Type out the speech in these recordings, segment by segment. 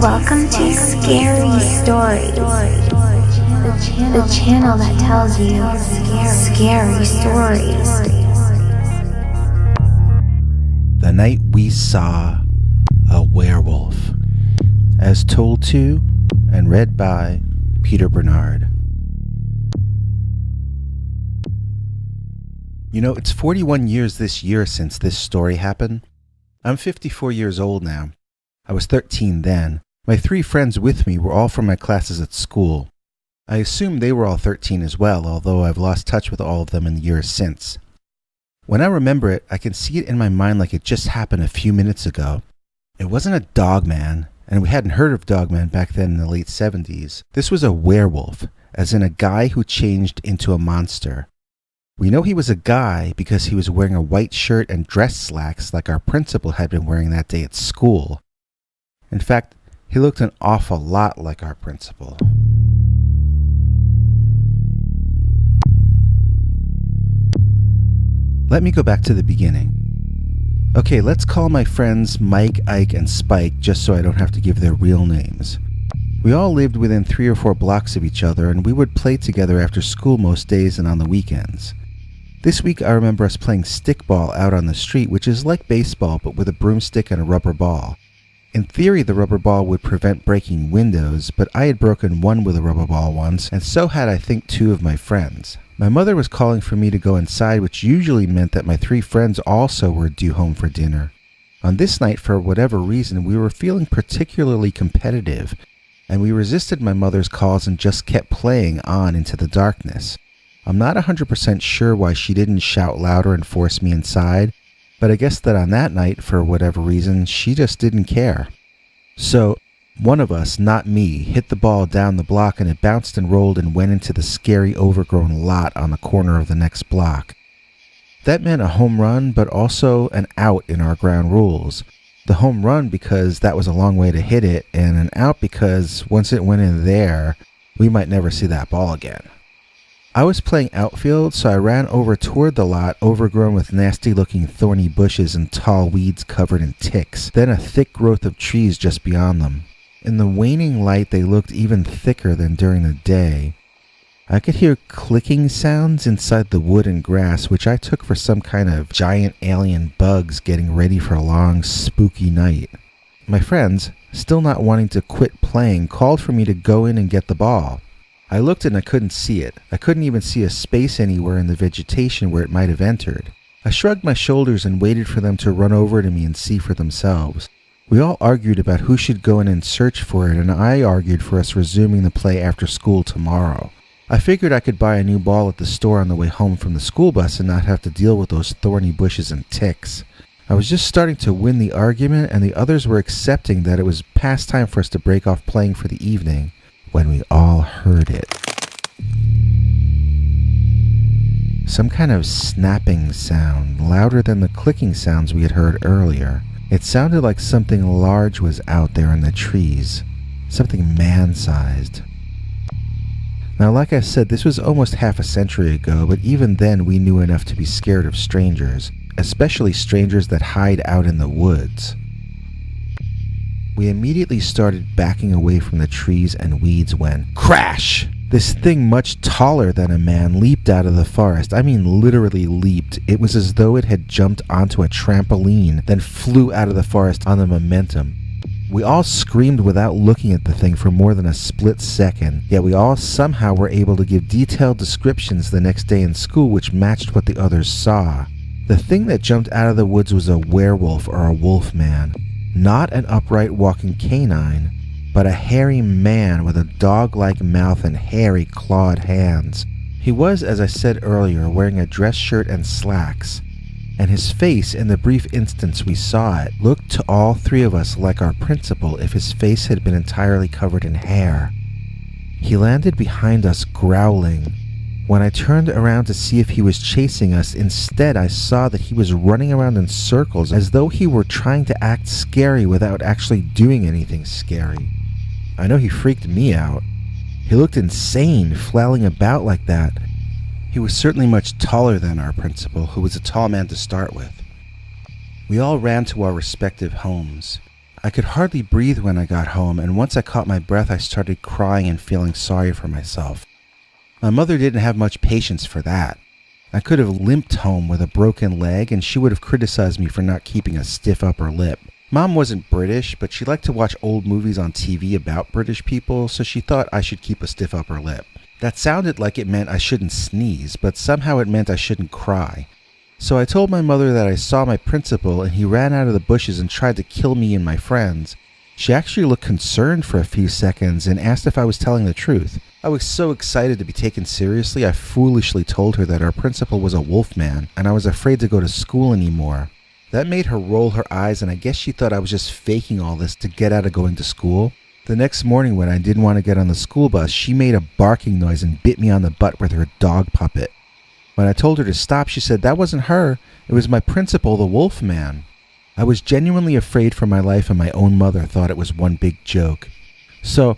Welcome to Scary Stories, the channel that tells you scary stories. The night we saw a werewolf, as told to and read by Peter Bernard. You know, it's 41 years this year since this story happened. I'm 54 years old now. I was 13 then. My 3 friends with me were all from my classes at school. I assume they were all 13 as well, although I've lost touch with all of them in the years since. When I remember it, I can see it in my mind like it just happened a few minutes ago. It wasn't a dogman, and we hadn't heard of dogman back then in the late 70s. This was a werewolf, as in a guy who changed into a monster. We know he was a guy because he was wearing a white shirt and dress slacks like our principal had been wearing that day at school. In fact, he looked an awful lot like our principal. Let me go back to the beginning. Okay, let's call my friends Mike, Ike, and Spike just so I don't have to give their real names. We all lived within 3 or 4 blocks of each other, and we would play together after school most days and on the weekends. This week I remember us playing stickball out on the street, which is like baseball but with a broomstick and a rubber ball. In theory, the rubber ball would prevent breaking windows, but I had broken one with a rubber ball once, and so had I think 2 of my friends. My mother was calling for me to go inside, which usually meant that my 3 friends also were due home for dinner. On this night, for whatever reason, we were feeling particularly competitive, and we resisted my mother's calls and just kept playing on into the darkness. I'm not 100% sure why she didn't shout louder and force me inside, but I guess that on that night, for whatever reason, she just didn't care. So, one of us, not me, hit the ball down the block and it bounced and rolled and went into the scary overgrown lot on the corner of the next block. That meant a home run, but also an out in our ground rules. The home run because that was a long way to hit it, and an out because once it went in there, we might never see that ball again. I was playing outfield, so I ran over toward the lot, overgrown with nasty-looking thorny bushes and tall weeds covered in ticks, then a thick growth of trees just beyond them. In the waning light, they looked even thicker than during the day. I could hear clicking sounds inside the wood and grass, which I took for some kind of giant alien bugs getting ready for a long, spooky night. My friends, still not wanting to quit playing, called for me to go in and get the ball. I looked and I couldn't see it. I couldn't even see a space anywhere in the vegetation where it might have entered. I shrugged my shoulders and waited for them to run over to me and see for themselves. We all argued about who should go in and search for it, and I argued for us resuming the play after school tomorrow. I figured I could buy a new ball at the store on the way home from the school bus and not have to deal with those thorny bushes and ticks. I was just starting to win the argument, and the others were accepting that it was past time for us to break off playing for the evening, when we all heard it. Some kind of snapping sound, louder than the clicking sounds we had heard earlier. It sounded like something large was out there in the trees, something man-sized. Now, like I said, this was almost half a century ago, but even then we knew enough to be scared of strangers, especially strangers that hide out in the woods. We immediately started backing away from the trees and weeds when, crash! This thing much taller than a man leaped out of the forest. I mean literally leaped. It was as though it had jumped onto a trampoline, then flew out of the forest on the momentum. We all screamed without looking at the thing for more than a split second, yet we all somehow were able to give detailed descriptions the next day in school which matched what the others saw. The thing that jumped out of the woods was a werewolf or a wolf man. Not an upright walking canine, but a hairy man with a dog-like mouth and hairy clawed hands. He was, as I said earlier, wearing a dress shirt and slacks, and his face, in the brief instance we saw it, looked to all 3 of us like our principal if his face had been entirely covered in hair. He landed behind us growling. When I turned around to see if he was chasing us, instead I saw that he was running around in circles as though he were trying to act scary without actually doing anything scary. I know he freaked me out. He looked insane, flailing about like that. He was certainly much taller than our principal, who was a tall man to start with. We all ran to our respective homes. I could hardly breathe when I got home, and once I caught my breath, I started crying and feeling sorry for myself. My mother didn't have much patience for that. I could have limped home with a broken leg, and she would have criticized me for not keeping a stiff upper lip. Mom wasn't British, but she liked to watch old movies on TV about British people, so she thought I should keep a stiff upper lip. That sounded like it meant I shouldn't sneeze, but somehow it meant I shouldn't cry. So I told my mother that I saw my principal and he ran out of the bushes and tried to kill me and my friends. She actually looked concerned for a few seconds and asked if I was telling the truth. I was so excited to be taken seriously, I foolishly told her that our principal was a wolfman and I was afraid to go to school anymore. That made her roll her eyes, and I guess she thought I was just faking all this to get out of going to school. The next morning when I didn't want to get on the school bus, she made a barking noise and bit me on the butt with her dog puppet. When I told her to stop, she said that wasn't her, it was my principal, the wolfman. I was genuinely afraid for my life, and my own mother thought it was one big joke. So,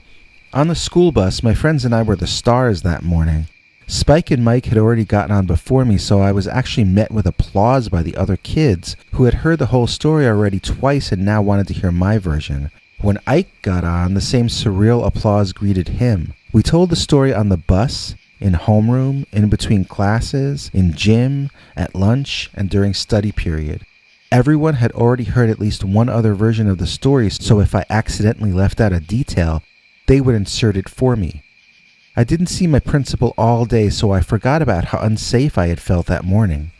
on the school bus, my friends and I were the stars that morning. Spike and Mike had already gotten on before me, so I was actually met with applause by the other kids who had heard the whole story already twice and now wanted to hear my version. When Ike got on, the same surreal applause greeted him. We told the story on the bus, in homeroom, in between classes, in gym, at lunch, and during study period. Everyone had already heard at least one other version of the story, so if I accidentally left out a detail, they would insert it for me. I didn't see my principal all day, so I forgot about how unsafe I had felt that morning.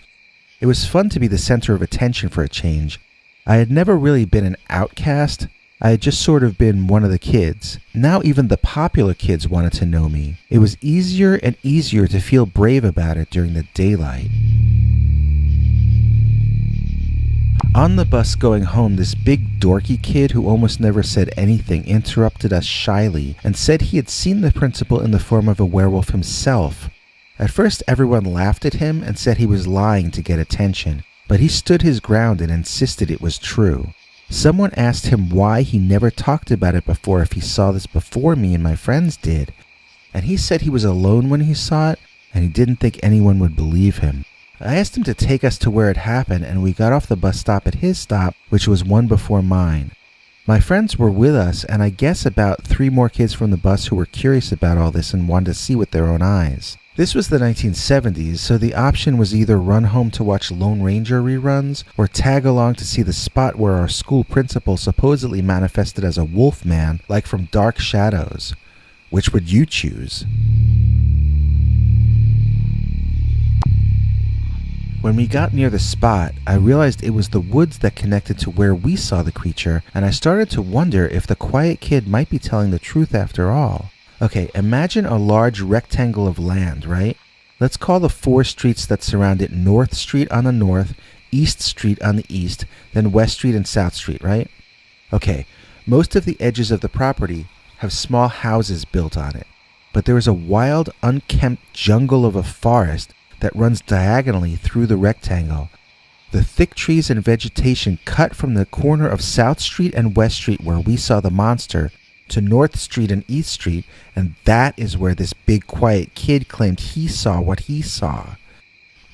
It was fun to be the center of attention for a change. I had never really been an outcast. I had just sort of been one of the kids. Now even the popular kids wanted to know me. It was easier and easier to feel brave about it during the daylight. On the bus going home, this big dorky kid who almost never said anything interrupted us shyly and said he had seen the principal in the form of a werewolf himself. At first everyone laughed at him and said he was lying to get attention, but he stood his ground and insisted it was true. Someone asked him why he never talked about it before if he saw this before me and my friends did, and he said he was alone when he saw it and he didn't think anyone would believe him. I asked him to take us to where it happened, and we got off the bus stop at his stop, which was one before mine. My friends were with us, and I guess about 3 more kids from the bus who were curious about all this and wanted to see with their own eyes. This was the 1970s, so the option was either run home to watch Lone Ranger reruns or tag along to see the spot where our school principal supposedly manifested as a wolf man, like from Dark Shadows. Which would you choose? When we got near the spot, I realized it was the woods that connected to where we saw the creature, and I started to wonder if the quiet kid might be telling the truth after all. Okay, imagine a large rectangle of land, right? Let's call the 4 streets that surround it North Street on the north, East Street on the east, then West Street and South Street, right? Okay, most of the edges of the property have small houses built on it, but there is a wild, unkempt jungle of a forest that runs diagonally through the rectangle. The thick trees and vegetation cut from the corner of South Street and West Street where we saw the monster to North Street and East Street, and that is where this big quiet kid claimed he saw what he saw.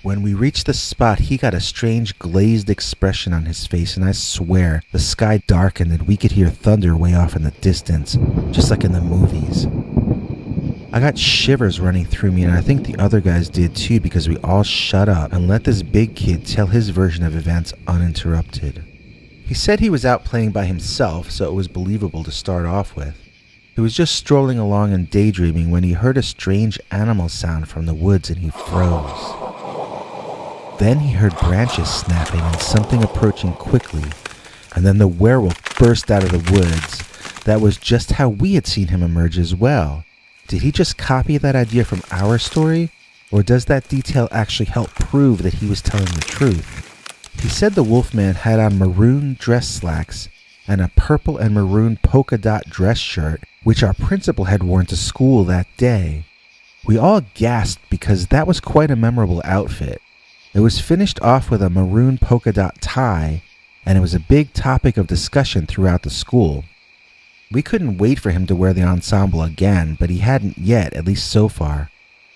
When we reached the spot, he got a strange glazed expression on his face, and I swear the sky darkened and we could hear thunder way off in the distance, just like in the movies. I got shivers running through me, and I think the other guys did too, because we all shut up and let this big kid tell his version of events uninterrupted. He said he was out playing by himself, so it was believable to start off with. He was just strolling along and daydreaming when he heard a strange animal sound from the woods and he froze. Then he heard branches snapping and something approaching quickly, and then the werewolf burst out of the woods. That was just how we had seen him emerge as well. Did he just copy that idea from our story, or does that detail actually help prove that he was telling the truth? He said the wolfman had on maroon dress slacks and a purple and maroon polka dot dress shirt, which our principal had worn to school that day. We all gasped because that was quite a memorable outfit. It was finished off with a maroon polka dot tie, and it was a big topic of discussion throughout the school. We couldn't wait for him to wear the ensemble again, but he hadn't yet, at least so far.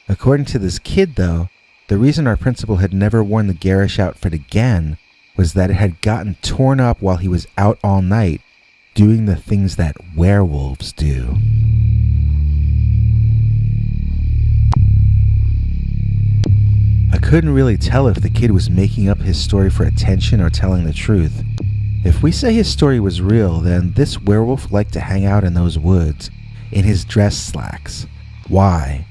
According to this kid, though, the reason our principal had never worn the garish outfit again was that it had gotten torn up while he was out all night, doing the things that werewolves do. I couldn't really tell if the kid was making up his story for attention or telling the truth. If we say his story was real, then this werewolf liked to hang out in those woods, in his dress slacks. Why?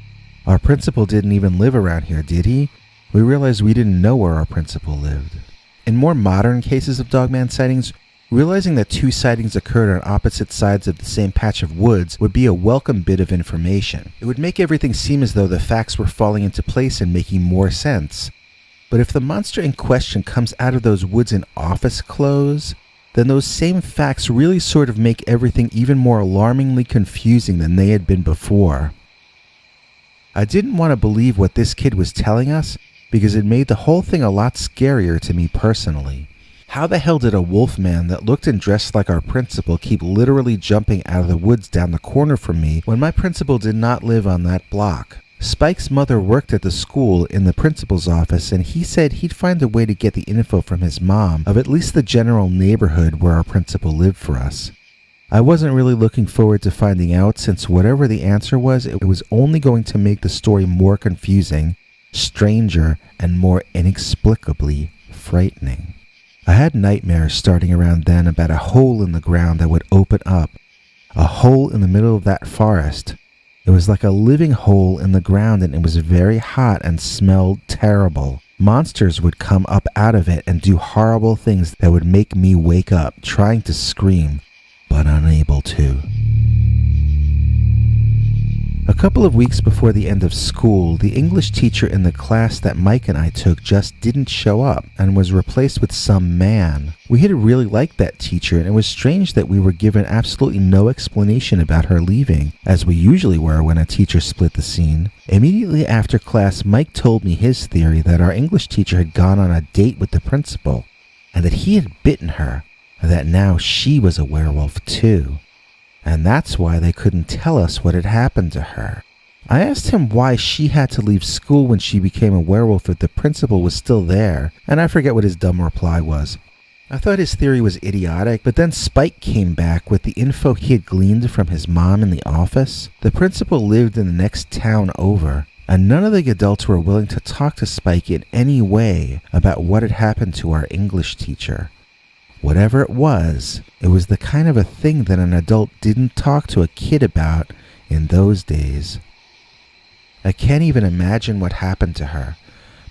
Our principal didn't even live around here, did he? We realized we didn't know where our principal lived. In more modern cases of Dogman sightings, realizing that two sightings occurred on opposite sides of the same patch of woods would be a welcome bit of information. It would make everything seem as though the facts were falling into place and making more sense. But if the monster in question comes out of those woods in office clothes, then those same facts really sort of make everything even more alarmingly confusing than they had been before. I didn't want to believe what this kid was telling us because it made the whole thing a lot scarier to me personally. How the hell did a wolf man that looked and dressed like our principal keep literally jumping out of the woods down the corner from me when my principal did not live on that block? Spike's mother worked at the school in the principal's office, and he said he'd find a way to get the info from his mom of at least the general neighborhood where our principal lived for us. I wasn't really looking forward to finding out, since whatever the answer was, it was only going to make the story more confusing, stranger, and more inexplicably frightening. I had nightmares starting around then about a hole in the ground that would open up, a hole in the middle of that forest. It was like a living hole in the ground, and it was very hot and smelled terrible. Monsters would come up out of it and do horrible things that would make me wake up, trying to scream, but unable to. A couple of weeks before the end of school, the English teacher in the class that Mike and I took just didn't show up and was replaced with some man. We had really liked that teacher, and it was strange that we were given absolutely no explanation about her leaving, as we usually were when a teacher split the scene. Immediately after class, Mike told me his theory that our English teacher had gone on a date with the principal, and that he had bitten her, and that now she was a werewolf too. And that's why they couldn't tell us what had happened to her. I asked him why she had to leave school when she became a werewolf if the principal was still there, and I forget what his dumb reply was. I thought his theory was idiotic, but then Spike came back with the info he had gleaned from his mom in the office. The principal lived in the next town over, and none of the adults were willing to talk to Spike in any way about what had happened to our English teacher. Whatever it was the kind of a thing that an adult didn't talk to a kid about in those days. I can't even imagine what happened to her,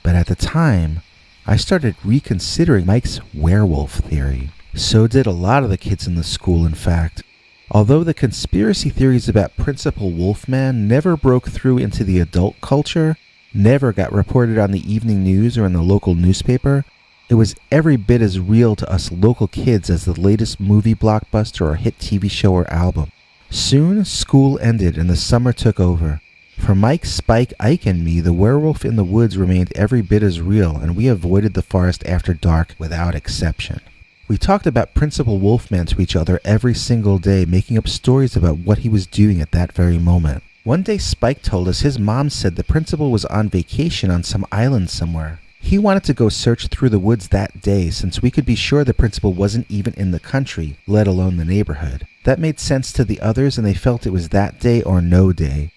but at the time, I started reconsidering Mike's werewolf theory. So did a lot of the kids in the school, in fact. Although the conspiracy theories about Principal Wolfman never broke through into the adult culture, never got reported on the evening news or in the local newspaper, it was every bit as real to us local kids as the latest movie blockbuster or hit TV show or album. Soon, school ended and the summer took over. For Mike, Spike, Ike, and me, the werewolf in the woods remained every bit as real, and we avoided the forest after dark without exception. We talked about Principal Wolfman to each other every single day, making up stories about what he was doing at that very moment. One day Spike told us his mom said the principal was on vacation on some island somewhere. He wanted to go search through the woods that day since we could be sure the principal wasn't even in the country, let alone the neighborhood. That made sense to the others, and they felt it was that day or no day.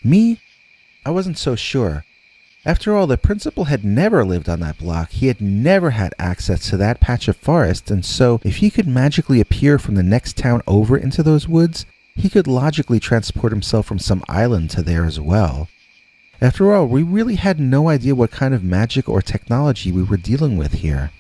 Me? I wasn't so sure. After all, the principal had never lived on that block. He had never had access to that patch of forest, and so if he could magically appear from the next town over into those woods, he could logically transport himself from some island to there as well. After all, we really had no idea what kind of magic or technology we were dealing with here.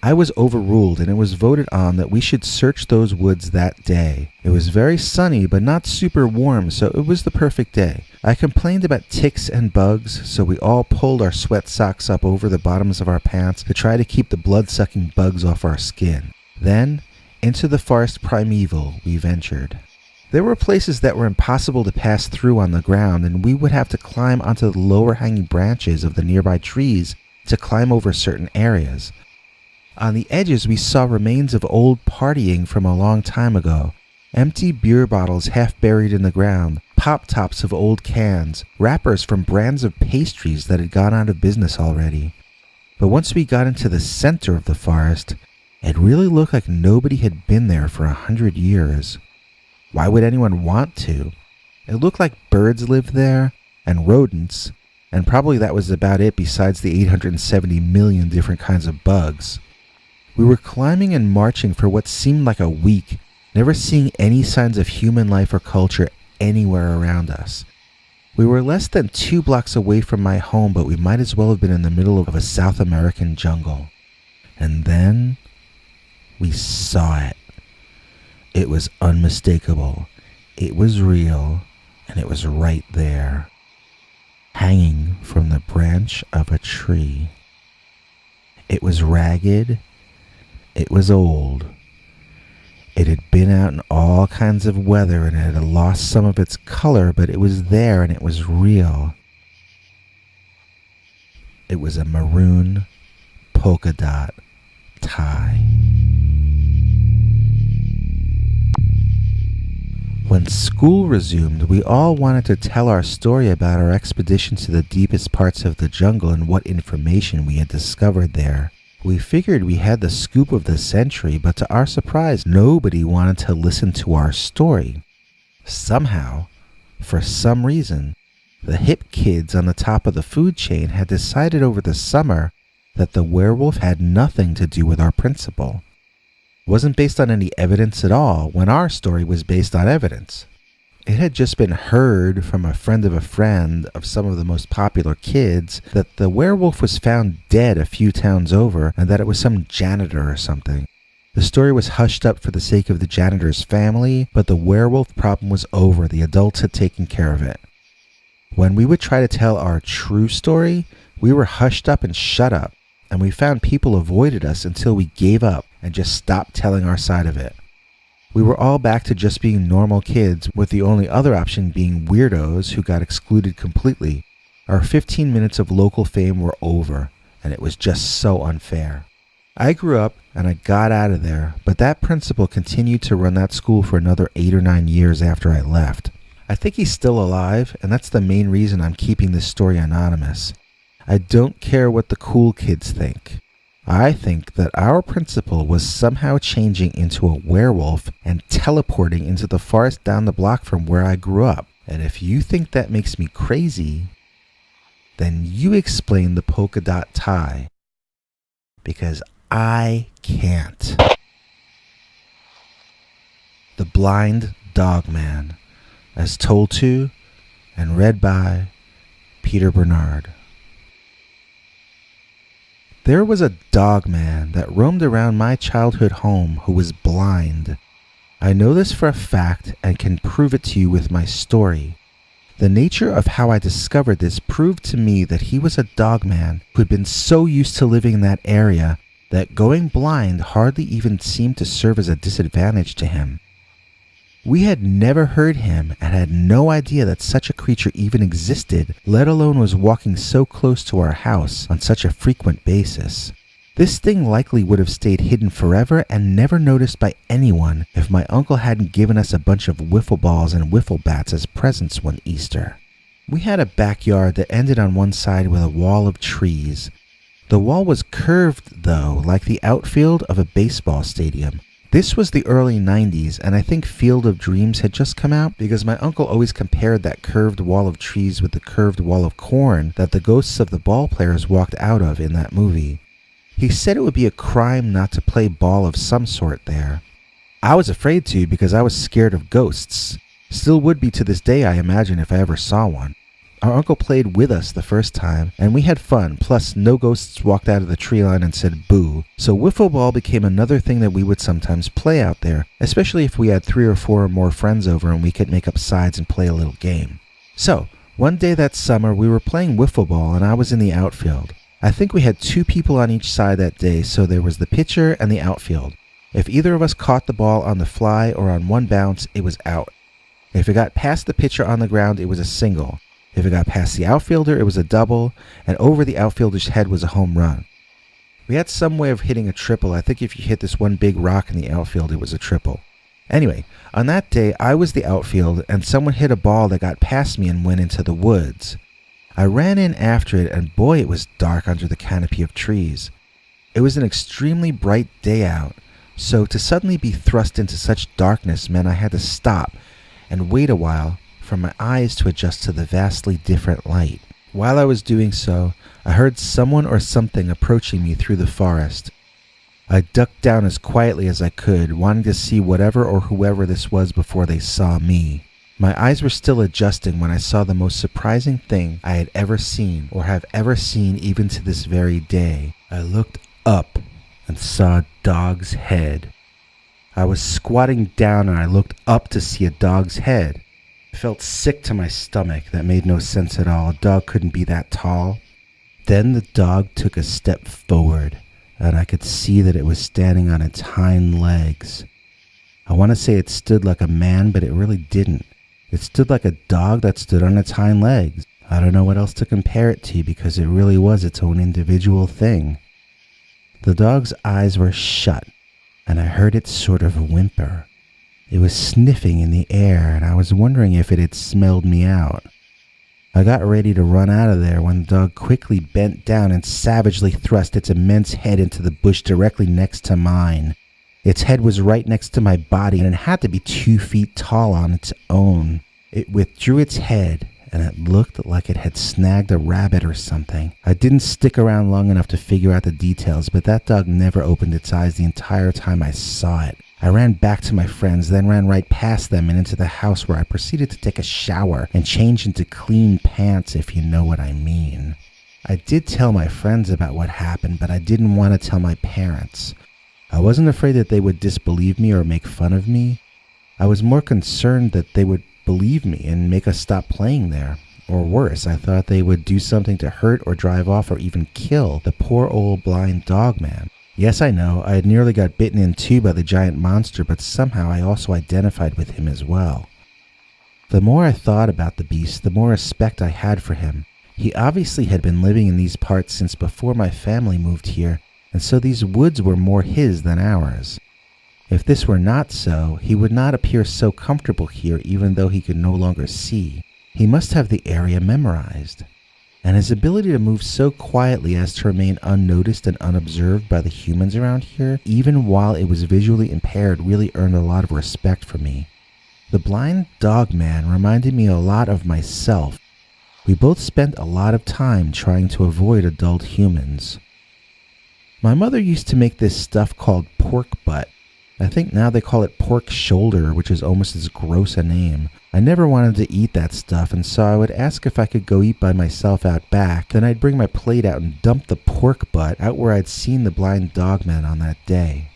I was overruled, and it was voted on that we should search those woods that day. It was very sunny, but not super warm, so it was the perfect day. I complained about ticks and bugs, so we all pulled our sweat socks up over the bottoms of our pants to try to keep the blood-sucking bugs off our skin. Then, into the forest primeval we ventured. There were places that were impossible to pass through on the ground, and we would have to climb onto the lower hanging branches of the nearby trees to climb over certain areas. On the edges we saw remains of old partying from a long time ago, empty beer bottles half buried in the ground, pop tops of old cans, wrappers from brands of pastries that had gone out of business already. But once we got into the center of the forest, It really looked like nobody had been there for 100 years. Why would anyone want to? It looked like birds lived there, and rodents, and probably that was about it besides the 870 million different kinds of bugs. We were climbing and marching for what seemed like a week, never seeing any signs of human life or culture anywhere around us. We were less than 2 blocks away from my home, but we might as well have been in the middle of a South American jungle. And then we saw it. It was unmistakable. It was real, and it was right there, hanging from the branch of a tree. It was ragged. It was old. It had been out in all kinds of weather, and it had lost some of its color, but it was there, and it was real. It was a maroon polka dot tie. When school resumed, we all wanted to tell our story about our expedition to the deepest parts of the jungle and what information we had discovered there. We figured we had the scoop of the century, but to our surprise, nobody wanted to listen to our story. Somehow, for some reason, the hip kids on the top of the food chain had decided over the summer that the werewolf had nothing to do with our principal. It wasn't based on any evidence at all, when our story was based on evidence. It had just been heard from a friend of some of the most popular kids that the werewolf was found dead a few towns over and that it was some janitor or something. The story was hushed up for the sake of the janitor's family, but the werewolf problem was over. The adults had taken care of it. When we would try to tell our true story, we were hushed up and shut up, and we found people avoided us until we gave up and just stopped telling our side of it. We were all back to just being normal kids, with the only other option being weirdos who got excluded completely. Our 15 minutes of local fame were over, and it was just so unfair. I grew up and I got out of there, but that principal continued to run that school for another 8 or 9 years after I left. I think he's still alive, and that's the main reason I'm keeping this story anonymous. I don't care what the cool kids think. I think that our principal was somehow changing into a werewolf and teleporting into the forest down the block from where I grew up. And if you think that makes me crazy, then you explain the polka dot tie. Because I can't. The Blind Dogman, as told to and read by Peter Bernard. There was a dogman that roamed around my childhood home who was blind. I know this for a fact and can prove it to you with my story. The nature of how I discovered this proved to me that he was a dogman who had been so used to living in that area that going blind hardly even seemed to serve as a disadvantage to him. We had never heard him and had no idea that such a creature even existed, let alone was walking so close to our house on such a frequent basis. This thing likely would have stayed hidden forever and never noticed by anyone if my uncle hadn't given us a bunch of wiffle balls and wiffle bats as presents one Easter. We had a backyard that ended on one side with a wall of trees. The wall was curved, though, like the outfield of a baseball stadium. This was the early 90s, and I think Field of Dreams had just come out because my uncle always compared that curved wall of trees with the curved wall of corn that the ghosts of the ball players walked out of in that movie. He said it would be a crime not to play ball of some sort there. I was afraid to because I was scared of ghosts. Still would be to this day, I imagine, if I ever saw one. Our uncle played with us the first time, and we had fun, plus no ghosts walked out of the tree line and said boo, so wiffle ball became another thing that we would sometimes play out there, especially if we had 3 or 4 or more friends over and we could make up sides and play a little game. So, one day that summer we were playing wiffle ball and I was in the outfield. I think we had 2 people on each side that day, so there was the pitcher and the outfield. If either of us caught the ball on the fly or on one bounce, it was out. If it got past the pitcher on the ground, it was a single. If it got past the outfielder, it was a double, and over the outfielder's head was a home run. We had some way of hitting a triple. I think if you hit this one big rock in the outfield, it was a triple. Anyway, on that day, I was the outfield, and someone hit a ball that got past me and went into the woods. I ran in after it, and boy, it was dark under the canopy of trees. It was an extremely bright day out, so to suddenly be thrust into such darkness meant I had to stop and wait a while for my eyes to adjust to the vastly different light. While I was doing so, I heard someone or something approaching me through the forest. I ducked down as quietly as I could, wanting to see whatever or whoever this was before they saw me. My eyes were still adjusting when I saw the most surprising thing I had ever seen or have ever seen even to this very day. I looked up and saw a dog's head. I was squatting down and I looked up to see a dog's head. I felt sick to my stomach. That made no sense at all. A dog couldn't be that tall. Then the dog took a step forward, and I could see that it was standing on its hind legs. I want to say it stood like a man, but it really didn't. It stood like a dog that stood on its hind legs. I don't know what else to compare it to because it really was its own individual thing. The dog's eyes were shut, and I heard it sort of whimper. It was sniffing in the air, and I was wondering if it had smelled me out. I got ready to run out of there when the dog quickly bent down and savagely thrust its immense head into the bush directly next to mine. Its head was right next to my body, and it had to be 2 feet tall on its own. It withdrew its head, and it looked like it had snagged a rabbit or something. I didn't stick around long enough to figure out the details, but that dog never opened its eyes the entire time I saw it. I ran back to my friends, then ran right past them and into the house where I proceeded to take a shower and change into clean pants, if you know what I mean. I did tell my friends about what happened, but I didn't want to tell my parents. I wasn't afraid that they would disbelieve me or make fun of me. I was more concerned that they would believe me and make us stop playing there. Or worse, I thought they would do something to hurt or drive off or even kill the poor old blind Dogman. Yes, I know, I had nearly got bitten in two by the giant monster, but somehow I also identified with him as well. The more I thought about the beast, the more respect I had for him. He obviously had been living in these parts since before my family moved here, and so these woods were more his than ours. If this were not so, he would not appear so comfortable here even though he could no longer see. He must have the area memorized. And his ability to move so quietly as to remain unnoticed and unobserved by the humans around here, even while it was visually impaired, really earned a lot of respect from me. The blind Dogman reminded me a lot of myself. We both spent a lot of time trying to avoid adult humans. My mother used to make this stuff called pork butt. I think now they call it pork shoulder, which is almost as gross a name. I never wanted to eat that stuff, and so I would ask if I could go eat by myself out back. Then I'd bring my plate out and dump the pork butt out where I'd seen the blind Dogman on that day.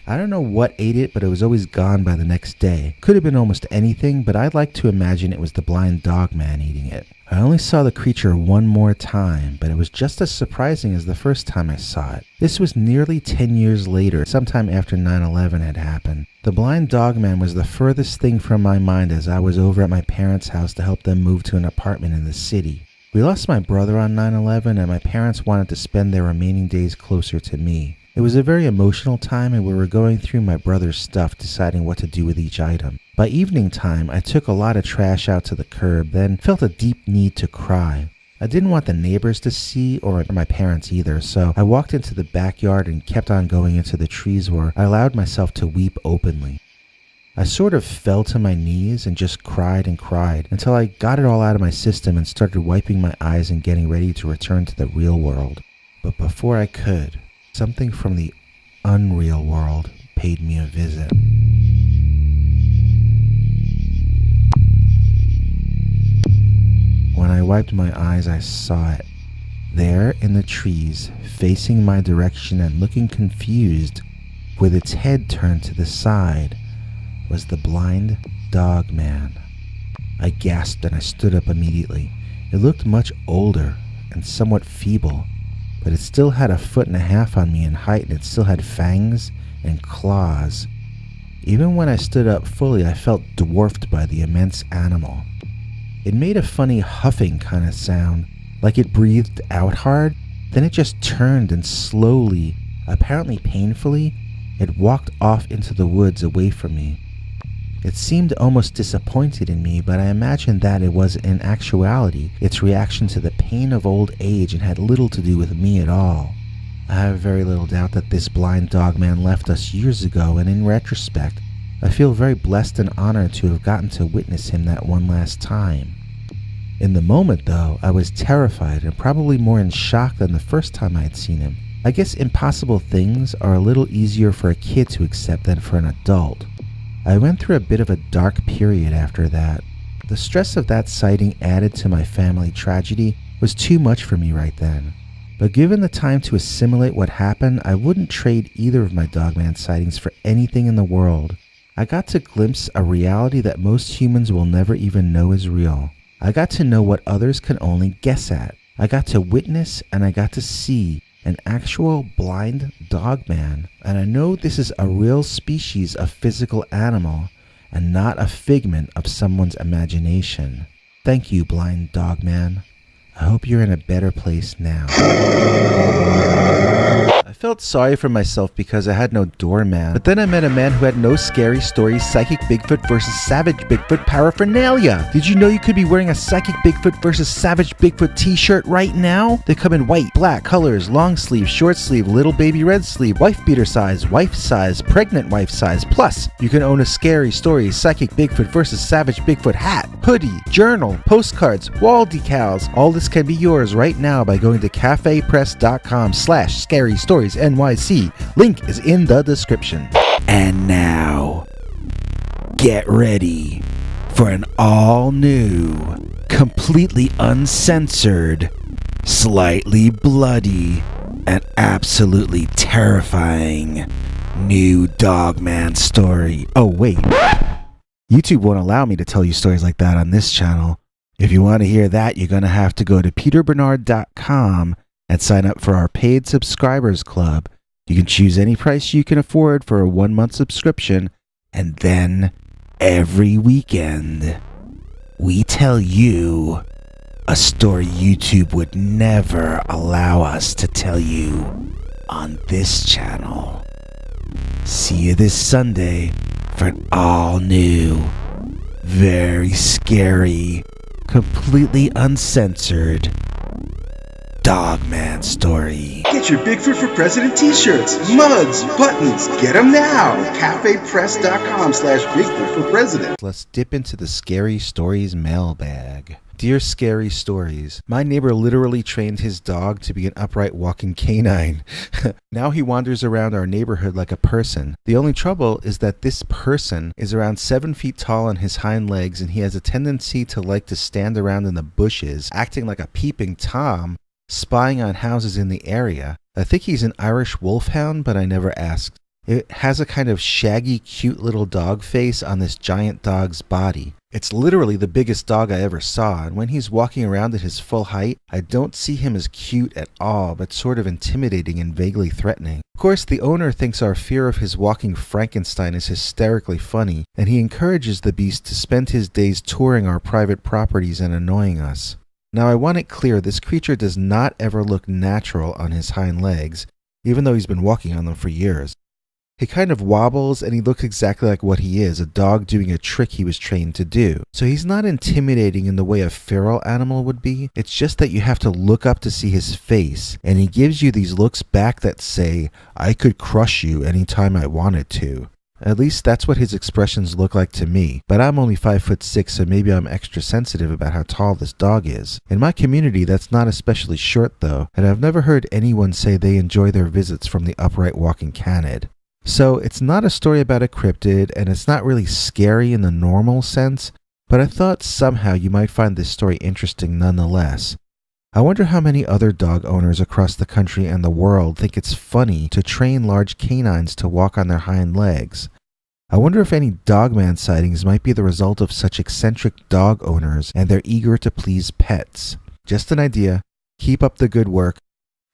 I don't know what ate it, but it was always gone by the next day. Could have been almost anything, but I'd like to imagine it was the blind Dogman eating it. I only saw the creature one more time, but it was just as surprising as the first time I saw it. This was nearly 10 years later, sometime after 9/11 had happened. The blind Dogman was the furthest thing from my mind as I was over at my parents' house to help them move to an apartment in the city. We lost my brother on 9/11, and my parents wanted to spend their remaining days closer to me. It was a very emotional time, and we were going through my brother's stuff, deciding what to do with each item. By evening time, I took a lot of trash out to the curb, then felt a deep need to cry. I didn't want the neighbors to see, or my parents either, so I walked into the backyard and kept on going into the trees where I allowed myself to weep openly. I sort of fell to my knees and just cried and cried until I got it all out of my system and started wiping my eyes and getting ready to return to the real world. But before I could, something from the unreal world paid me a visit. When I wiped my eyes, I saw it. There in the trees, facing my direction and looking confused, with its head turned to the side, was the blind Dogman. I gasped and I stood up immediately. It looked much older and somewhat feeble, but it still had 1.5 feet on me in height, and it still had fangs and claws. Even when I stood up fully, I felt dwarfed by the immense animal. It made a funny huffing kind of sound, like it breathed out hard. Then it just turned and slowly, apparently painfully, it walked off into the woods away from me. It seemed almost disappointed in me, but I imagined that it was in actuality its reaction to the pain of old age and had little to do with me at all. I have very little doubt that this blind dogman left us years ago, and in retrospect, I feel very blessed and honored to have gotten to witness him that one last time. In the moment, though, I was terrified and probably more in shock than the first time I had seen him. I guess impossible things are a little easier for a kid to accept than for an adult. I went through a bit of a dark period after that. The stress of that sighting added to my family tragedy was too much for me right then. But given the time to assimilate what happened, I wouldn't trade either of my Dogman sightings for anything in the world. I got to glimpse a reality that most humans will never even know is real. I got to know what others can only guess at. I got to witness and I got to see an actual blind dogman. And I know this is a real species of physical animal and not a figment of someone's imagination. Thank you, blind dogman. I hope you're in a better place now. I felt sorry for myself because I had no doorman, but then I met a man who had no scary stories, psychic Bigfoot versus savage Bigfoot paraphernalia. Did you know you could be wearing a psychic Bigfoot versus savage Bigfoot t-shirt right now? They come in white, black colors, long sleeve, short sleeve, little baby red sleeve, wife beater size, pregnant wife size. Plus, you can own a scary stories, psychic Bigfoot versus savage Bigfoot hat, hoodie, journal, postcards, wall decals. All this can be yours right now by going to cafepress.com/scarystoriesnyc. Link is in the description. And now, get ready for an all new, completely uncensored, slightly bloody, and absolutely terrifying new Dogman story. Oh wait, YouTube won't allow me to tell you stories like that on this channel. If you want to hear that, you're going to have to go to peterbernard.com and sign up for our paid subscribers club. You can choose any price you can afford for a 1-month subscription, and then every weekend we tell you a story YouTube would never allow us to tell you on this channel. See you this Sunday for an all new, very scary, completely uncensored Dogman story. Get your Bigfoot for President t-shirts, mugs, buttons. Get them now. cafepress.com/Bigfoot for President. Let's dip into the Scary Stories mailbag. Dear Scary Stories, my neighbor literally trained his dog to be an upright walking canine. Now he wanders around our neighborhood like a person. The only trouble is that this person is around 7 feet tall on his hind legs, and he has a tendency to like to stand around in the bushes, acting like a peeping Tom, spying on houses in the area. I think he's an Irish wolfhound, but I never asked. It has a kind of shaggy, cute little dog face on this giant dog's body. It's literally the biggest dog I ever saw, and when he's walking around at his full height, I don't see him as cute at all, but sort of intimidating and vaguely threatening. Of course, the owner thinks our fear of his walking Frankenstein is hysterically funny, and he encourages the beast to spend his days touring our private properties and annoying us. Now, I want it clear, this creature does not ever look natural on his hind legs, even though he's been walking on them for years. He kind of wobbles, and he looks exactly like what he is, a dog doing a trick he was trained to do. So he's not intimidating in the way a feral animal would be. It's just that you have to look up to see his face, and he gives you these looks back that say, I could crush you anytime I wanted to. At least that's what his expressions look like to me, but I'm only 5'6", so maybe I'm extra sensitive about how tall this dog is. In my community, that's not especially short though, and I've never heard anyone say they enjoy their visits from the upright walking canid. So it's not a story about a cryptid, and it's not really scary in the normal sense, but I thought somehow you might find this story interesting nonetheless. I wonder how many other dog owners across the country and the world think it's funny to train large canines to walk on their hind legs. I wonder if any Dogman sightings might be the result of such eccentric dog owners and their eager to please pets. Just an idea. Keep up the good work.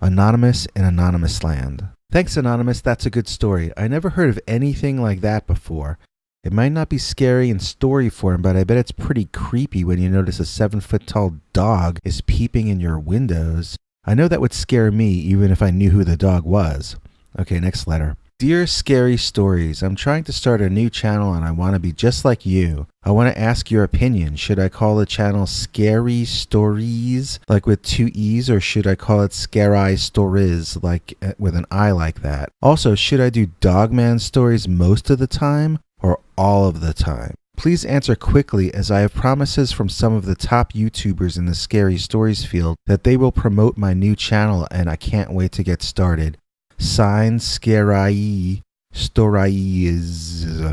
Anonymous in Anonymous Land. Thanks, Anonymous. That's a good story. I never heard of anything like that before. It might not be scary in story form, but I bet it's pretty creepy when you notice a 7-foot-tall dog is peeping in your windows. I know that would scare me even if I knew who the dog was. Okay, next letter. Dear Scary Stories, I'm trying to start a new channel and I want to be just like you. I want to ask your opinion. Should I call the channel Scary Stories, like with 2 E's, or should I call it Scary Stories, like with an I like that? Also, should I do Dogman stories most of the time or all of the time? Please answer quickly, as I have promises from some of the top YouTubers in the scary stories field that they will promote my new channel and I can't wait to get started. Signed, Scary Stories.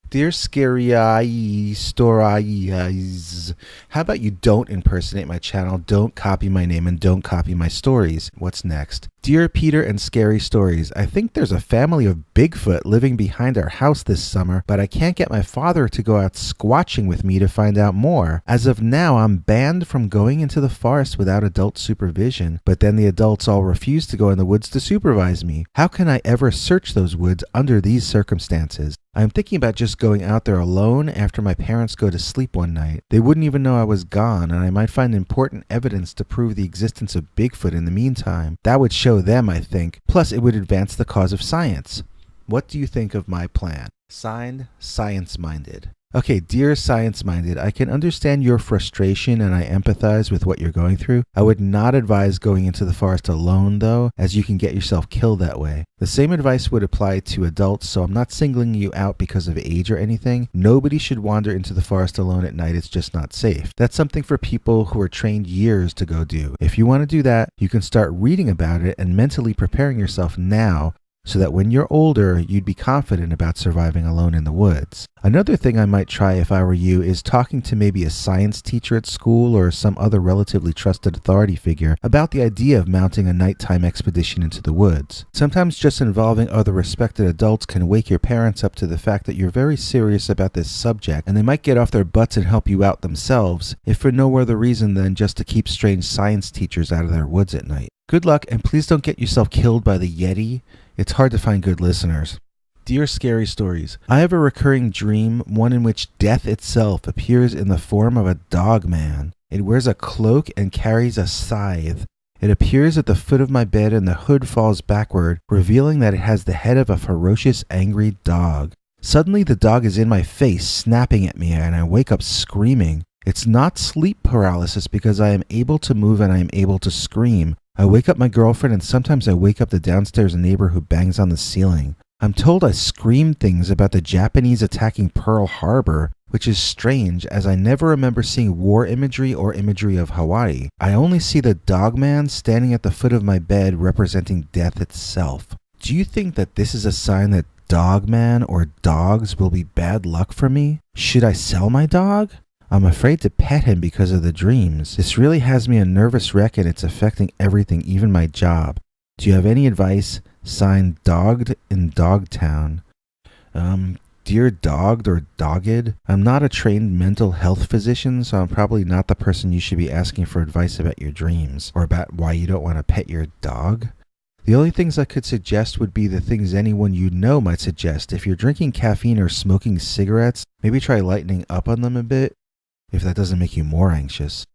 Dear Scary Stories, how about you don't impersonate my channel, don't copy my name, and don't copy my stories? What's next? Dear Peter and Scary Stories, I think there's a family of Bigfoot living behind our house this summer, but I can't get my father to go out squatching with me to find out more. As of now, I'm banned from going into the forest without adult supervision, but then the adults all refuse to go in the woods to supervise me. How can I ever search those woods under these circumstances? I'm thinking about just going out there alone after my parents go to sleep one night. They wouldn't even know I was gone, and I might find important evidence to prove the existence of Bigfoot in the meantime. That would show them, I think. Plus, it would advance the cause of science. What do you think of my plan? Signed, Science Minded. Okay, dear Science Minded, I can understand your frustration and I empathize with what you're going through. I would not advise going into the forest alone, though, as you can get yourself killed that way. The same advice would apply to adults, so I'm not singling you out because of age or anything. Nobody should wander into the forest alone at night. It's just not safe. That's something for people who are trained years to go do. If you want to do that, you can start reading about it and mentally preparing yourself now, so that when you're older, you'd be confident about surviving alone in the woods. Another thing I might try if I were you is talking to maybe a science teacher at school or some other relatively trusted authority figure about the idea of mounting a nighttime expedition into the woods. Sometimes just involving other respected adults can wake your parents up to the fact that you're very serious about this subject, and they might get off their butts and help you out themselves, if for no other reason than just to keep strange science teachers out of their woods at night. Good luck, and please don't get yourself killed by the Yeti. It's hard to find good listeners. Dear Scary Stories, I have a recurring dream, one in which death itself appears in the form of a dogman. It wears a cloak and carries a scythe. It appears at the foot of my bed and the hood falls backward, revealing that it has the head of a ferocious, angry dog. Suddenly the dog is in my face, snapping at me, and I wake up screaming. It's not sleep paralysis because I am able to move and I am able to scream. I wake up my girlfriend and sometimes I wake up the downstairs neighbor who bangs on the ceiling. I'm told I scream things about the Japanese attacking Pearl Harbor, which is strange as I never remember seeing war imagery or imagery of Hawaii. I only see the dogman standing at the foot of my bed representing death itself. Do you think that this is a sign that dogman or dogs will be bad luck for me? Should I sell my dog? I'm afraid to pet him because of the dreams. This really has me a nervous wreck and it's affecting everything, even my job. Do you have any advice? Signed, Dogged in Dogtown. Dear Dogged or Dogged, I'm not a trained mental health physician, so I'm probably not the person you should be asking for advice about your dreams or about why you don't want to pet your dog. The only things I could suggest would be the things anyone you know might suggest. If you're drinking caffeine or smoking cigarettes, maybe try lightening up on them a bit, if that doesn't make you more anxious.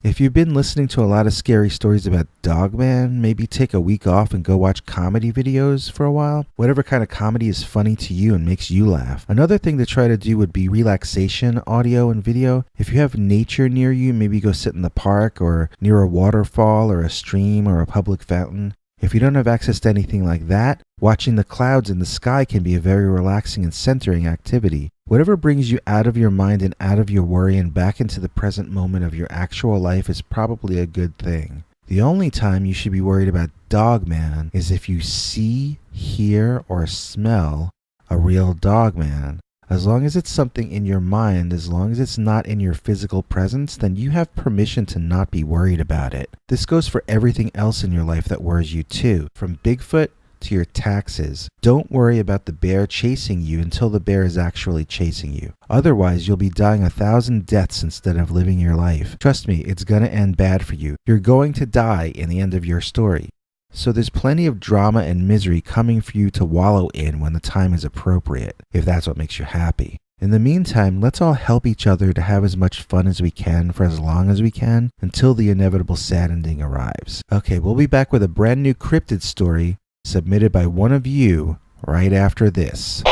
If you've been listening to a lot of scary stories about Dogman, maybe take a week off and go watch comedy videos for a while. Whatever kind of comedy is funny to you and makes you laugh. Another thing to try to do would be relaxation audio and video. If you have nature near you, maybe go sit in the park or near a waterfall or a stream or a public fountain. If you don't have access to anything like that, watching the clouds in the sky can be a very relaxing and centering activity. Whatever brings you out of your mind and out of your worry and back into the present moment of your actual life is probably a good thing. The only time you should be worried about Dogman is if you see, hear, or smell a real Dogman. As long as it's something in your mind, as long as it's not in your physical presence, then you have permission to not be worried about it. This goes for everything else in your life that worries you too, from Bigfoot to your taxes. Don't worry about the bear chasing you until the bear is actually chasing you. Otherwise, you'll be dying 1,000 deaths instead of living your life. Trust me, it's gonna end bad for you. You're going to die in the end of your story. So there's plenty of drama and misery coming for you to wallow in when the time is appropriate, if that's what makes you happy. In the meantime, let's all help each other to have as much fun as we can for as long as we can until the inevitable sad ending arrives. Okay, we'll be back with a brand new cryptid story submitted by one of you right after this.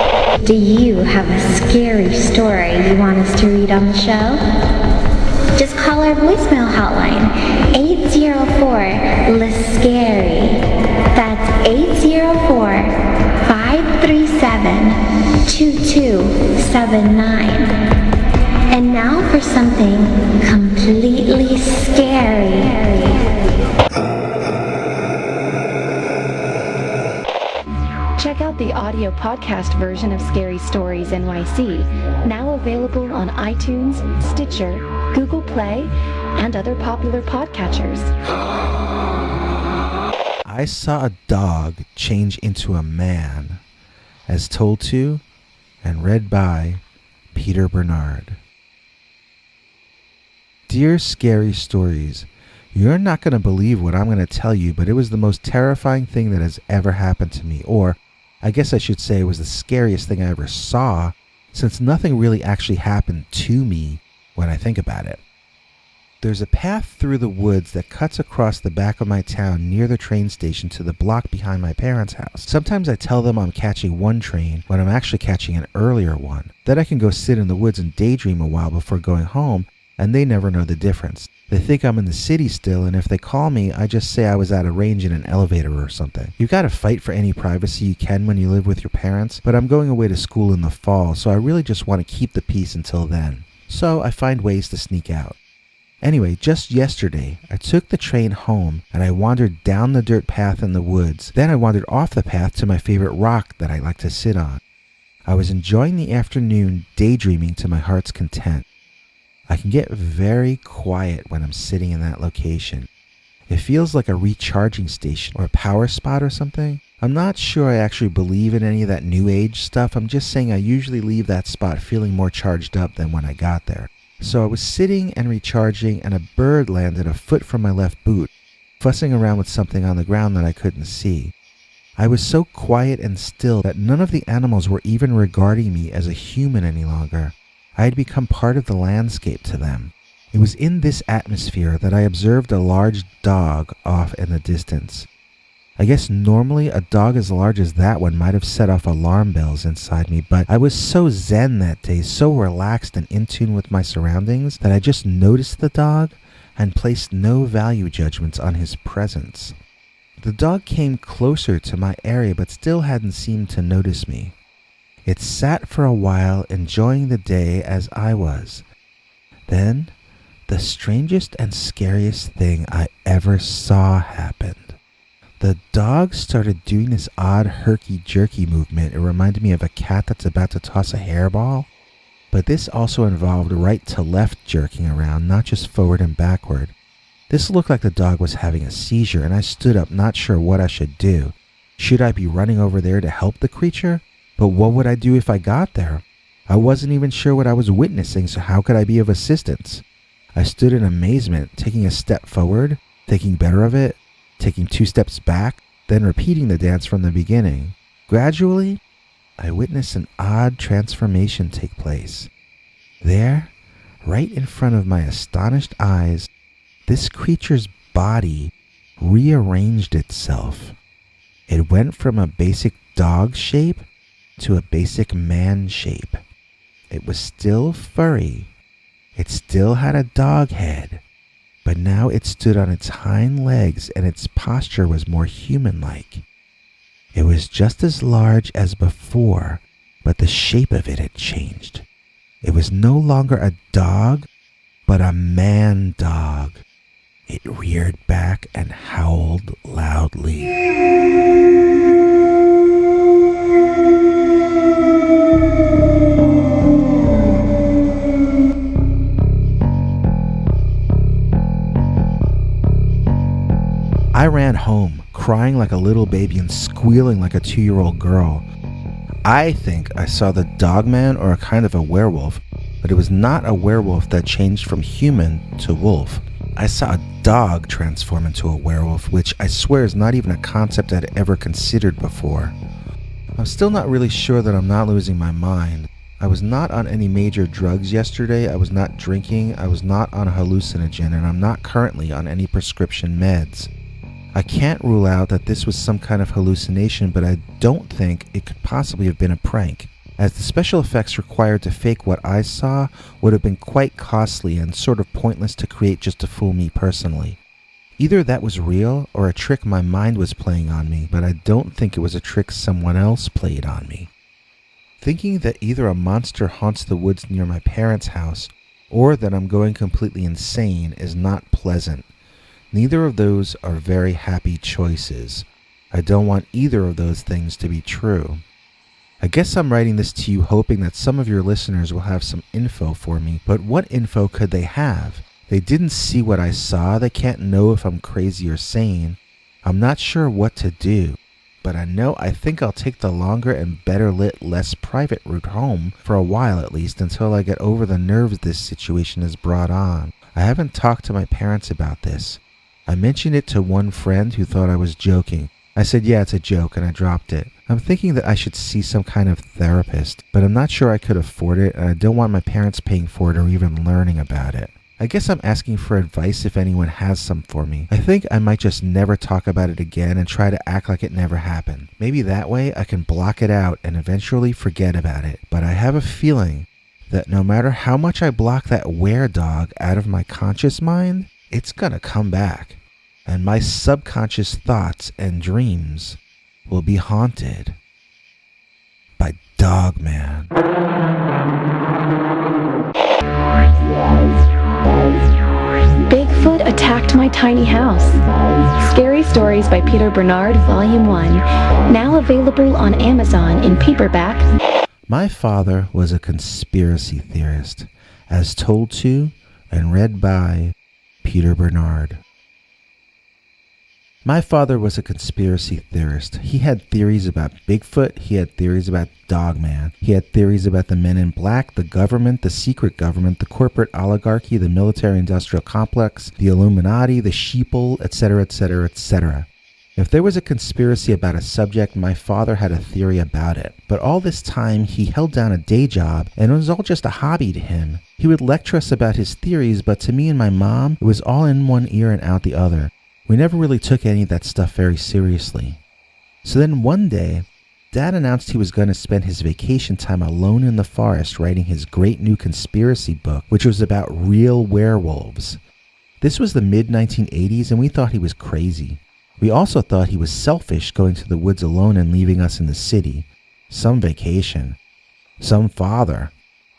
Do you have a scary story you want us to read on the show? Just call our voicemail hotline, 804-LIST-SCARY. That's 804-537-2279. And now for something completely scary. Check out the audio podcast version of Scary Stories NYC, now available on iTunes, Stitcher, Google Play, and other popular podcatchers. I saw a dog change into a man, as told to and read by Peter Bernard. Dear Scary Stories, you're not going to believe what I'm going to tell you, but it was the most terrifying thing that has ever happened to me, or I guess I should say it was the scariest thing I ever saw, since nothing really actually happened to me when I think about it. There's a path through the woods that cuts across the back of my town near the train station to the block behind my parents' house. Sometimes I tell them I'm catching one train when I'm actually catching an earlier one. Then I can go sit in the woods and daydream a while before going home, and they never know the difference. They think I'm in the city still, and if they call me, I just say I was at a range in an elevator or something. You gotta fight for any privacy you can when you live with your parents, but I'm going away to school in the fall, so I really just want to keep the peace until then. So I find ways to sneak out. Anyway, just yesterday, I took the train home and I wandered down the dirt path in the woods. Then I wandered off the path to my favorite rock that I like to sit on. I was enjoying the afternoon, daydreaming to my heart's content. I can get very quiet when I'm sitting in that location. It feels like a recharging station or a power spot or something. I'm not sure I actually believe in any of that new age stuff. I'm just saying I usually leave that spot feeling more charged up than when I got there. So I was sitting and recharging, and a bird landed a foot from my left boot, fussing around with something on the ground that I couldn't see. I was so quiet and still that none of the animals were even regarding me as a human any longer. I had become part of the landscape to them. It was in this atmosphere that I observed a large dog off in the distance. I guess normally a dog as large as that one might have set off alarm bells inside me, but I was so zen that day, so relaxed and in tune with my surroundings, that I just noticed the dog and placed no value judgments on his presence. The dog came closer to my area but still hadn't seemed to notice me. It sat for a while, enjoying the day as I was. Then, the strangest and scariest thing I ever saw happened. The dog started doing this odd herky-jerky movement. It reminded me of a cat that's about to toss a hairball. But this also involved right to left jerking around, not just forward and backward. This looked like the dog was having a seizure, and I stood up not sure what I should do. Should I be running over there to help the creature? But what would I do if I got there? I wasn't even sure what I was witnessing, so how could I be of assistance? I stood in amazement, taking a step forward, thinking better of it, taking 2 steps back, then repeating the dance from the beginning. Gradually, I witnessed an odd transformation take place. There, right in front of my astonished eyes, this creature's body rearranged itself. It went from a basic dog shape to a basic man shape. It was still furry. It still had a dog head, but now it stood on its hind legs and its posture was more human-like. It was just as large as before, but the shape of it had changed. It was no longer a dog, but a man-dog. It reared back and howled loudly. I ran home, crying like a little baby and squealing like a 2-year-old girl. I think I saw the Dogman or a kind of a werewolf, but it was not a werewolf that changed from human to wolf. I saw a dog transform into a werewolf, which I swear is not even a concept I'd ever considered before. I'm still not really sure that I'm not losing my mind. I was not on any major drugs yesterday, I was not drinking, I was not on a hallucinogen, and I'm not currently on any prescription meds. I can't rule out that this was some kind of hallucination, but I don't think it could possibly have been a prank, as the special effects required to fake what I saw would have been quite costly and sort of pointless to create just to fool me personally. Either that was real or a trick my mind was playing on me, but I don't think it was a trick someone else played on me. Thinking that either a monster haunts the woods near my parents' house or that I'm going completely insane is not pleasant. Neither of those are very happy choices. I don't want either of those things to be true. I guess I'm writing this to you hoping that some of your listeners will have some info for me, but what info could they have? They didn't see what I saw, they can't know if I'm crazy or sane. I'm not sure what to do, but I think I'll take the longer and better lit, less private route home, for a while at least, until I get over the nerves this situation has brought on. I haven't talked to my parents about this. I mentioned it to one friend who thought I was joking. I said, yeah, it's a joke, and I dropped it. I'm thinking that I should see some kind of therapist, but I'm not sure I could afford it, and I don't want my parents paying for it or even learning about it. I guess I'm asking for advice if anyone has some for me. I think I might just never talk about it again and try to act like it never happened. Maybe that way I can block it out and eventually forget about it. But I have a feeling that no matter how much I block that were-dog out of my conscious mind, it's gonna come back. And my subconscious thoughts and dreams will be haunted by Dogman. Bigfoot Attacked My Tiny House. Scary Stories by Peter Bernard, Volume 1. Now available on Amazon in paperback. My father was a conspiracy theorist, as told to and read by Peter Bernard. My father was a conspiracy theorist. He had theories about Bigfoot. He had theories about Dogman. He had theories about the men in black, the government, the secret government, the corporate oligarchy, the military-industrial complex, the Illuminati, the sheeple, etc., etc., etc. If there was a conspiracy about a subject, my father had a theory about it. But all this time, he held down a day job, and it was all just a hobby to him. He would lecture us about his theories, but to me and my mom, it was all in one ear and out the other. We never really took any of that stuff very seriously. So then one day, Dad announced he was going to spend his vacation time alone in the forest writing his great new conspiracy book, which was about real werewolves. This was the mid-1980s, and we thought he was crazy. We also thought he was selfish going to the woods alone and leaving us in the city. Some vacation. Some father.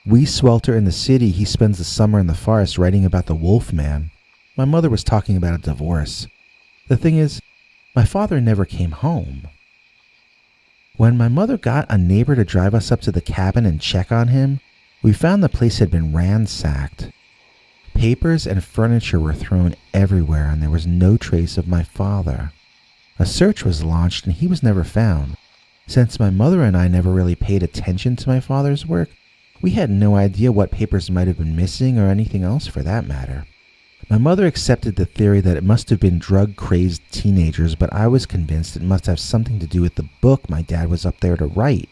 We swelter in the city, he spends the summer in the forest writing about the wolf man. My mother was talking about a divorce. The thing is, my father never came home. When my mother got a neighbor to drive us up to the cabin and check on him, we found the place had been ransacked. Papers and furniture were thrown everywhere, and there was no trace of my father. A search was launched, and he was never found. Since my mother and I never really paid attention to my father's work, we had no idea what papers might have been missing or anything else for that matter. My mother accepted the theory that it must have been drug-crazed teenagers, but I was convinced it must have something to do with the book my dad was up there to write.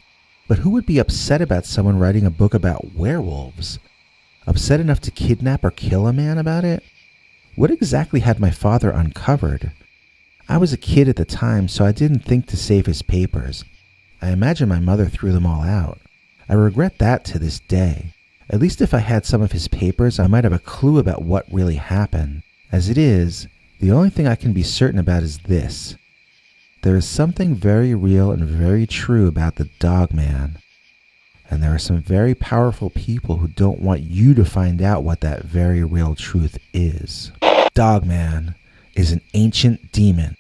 But who would be upset about someone writing a book about werewolves? Upset enough to kidnap or kill a man about it? What exactly had my father uncovered? I was a kid at the time, so I didn't think to save his papers. I imagine my mother threw them all out. I regret that to this day. At least if I had some of his papers, I might have a clue about what really happened. As it is, the only thing I can be certain about is this. There is something very real and very true about the Dogman. And there are some very powerful people who don't want you to find out what that very real truth is. Dogman is an ancient demon,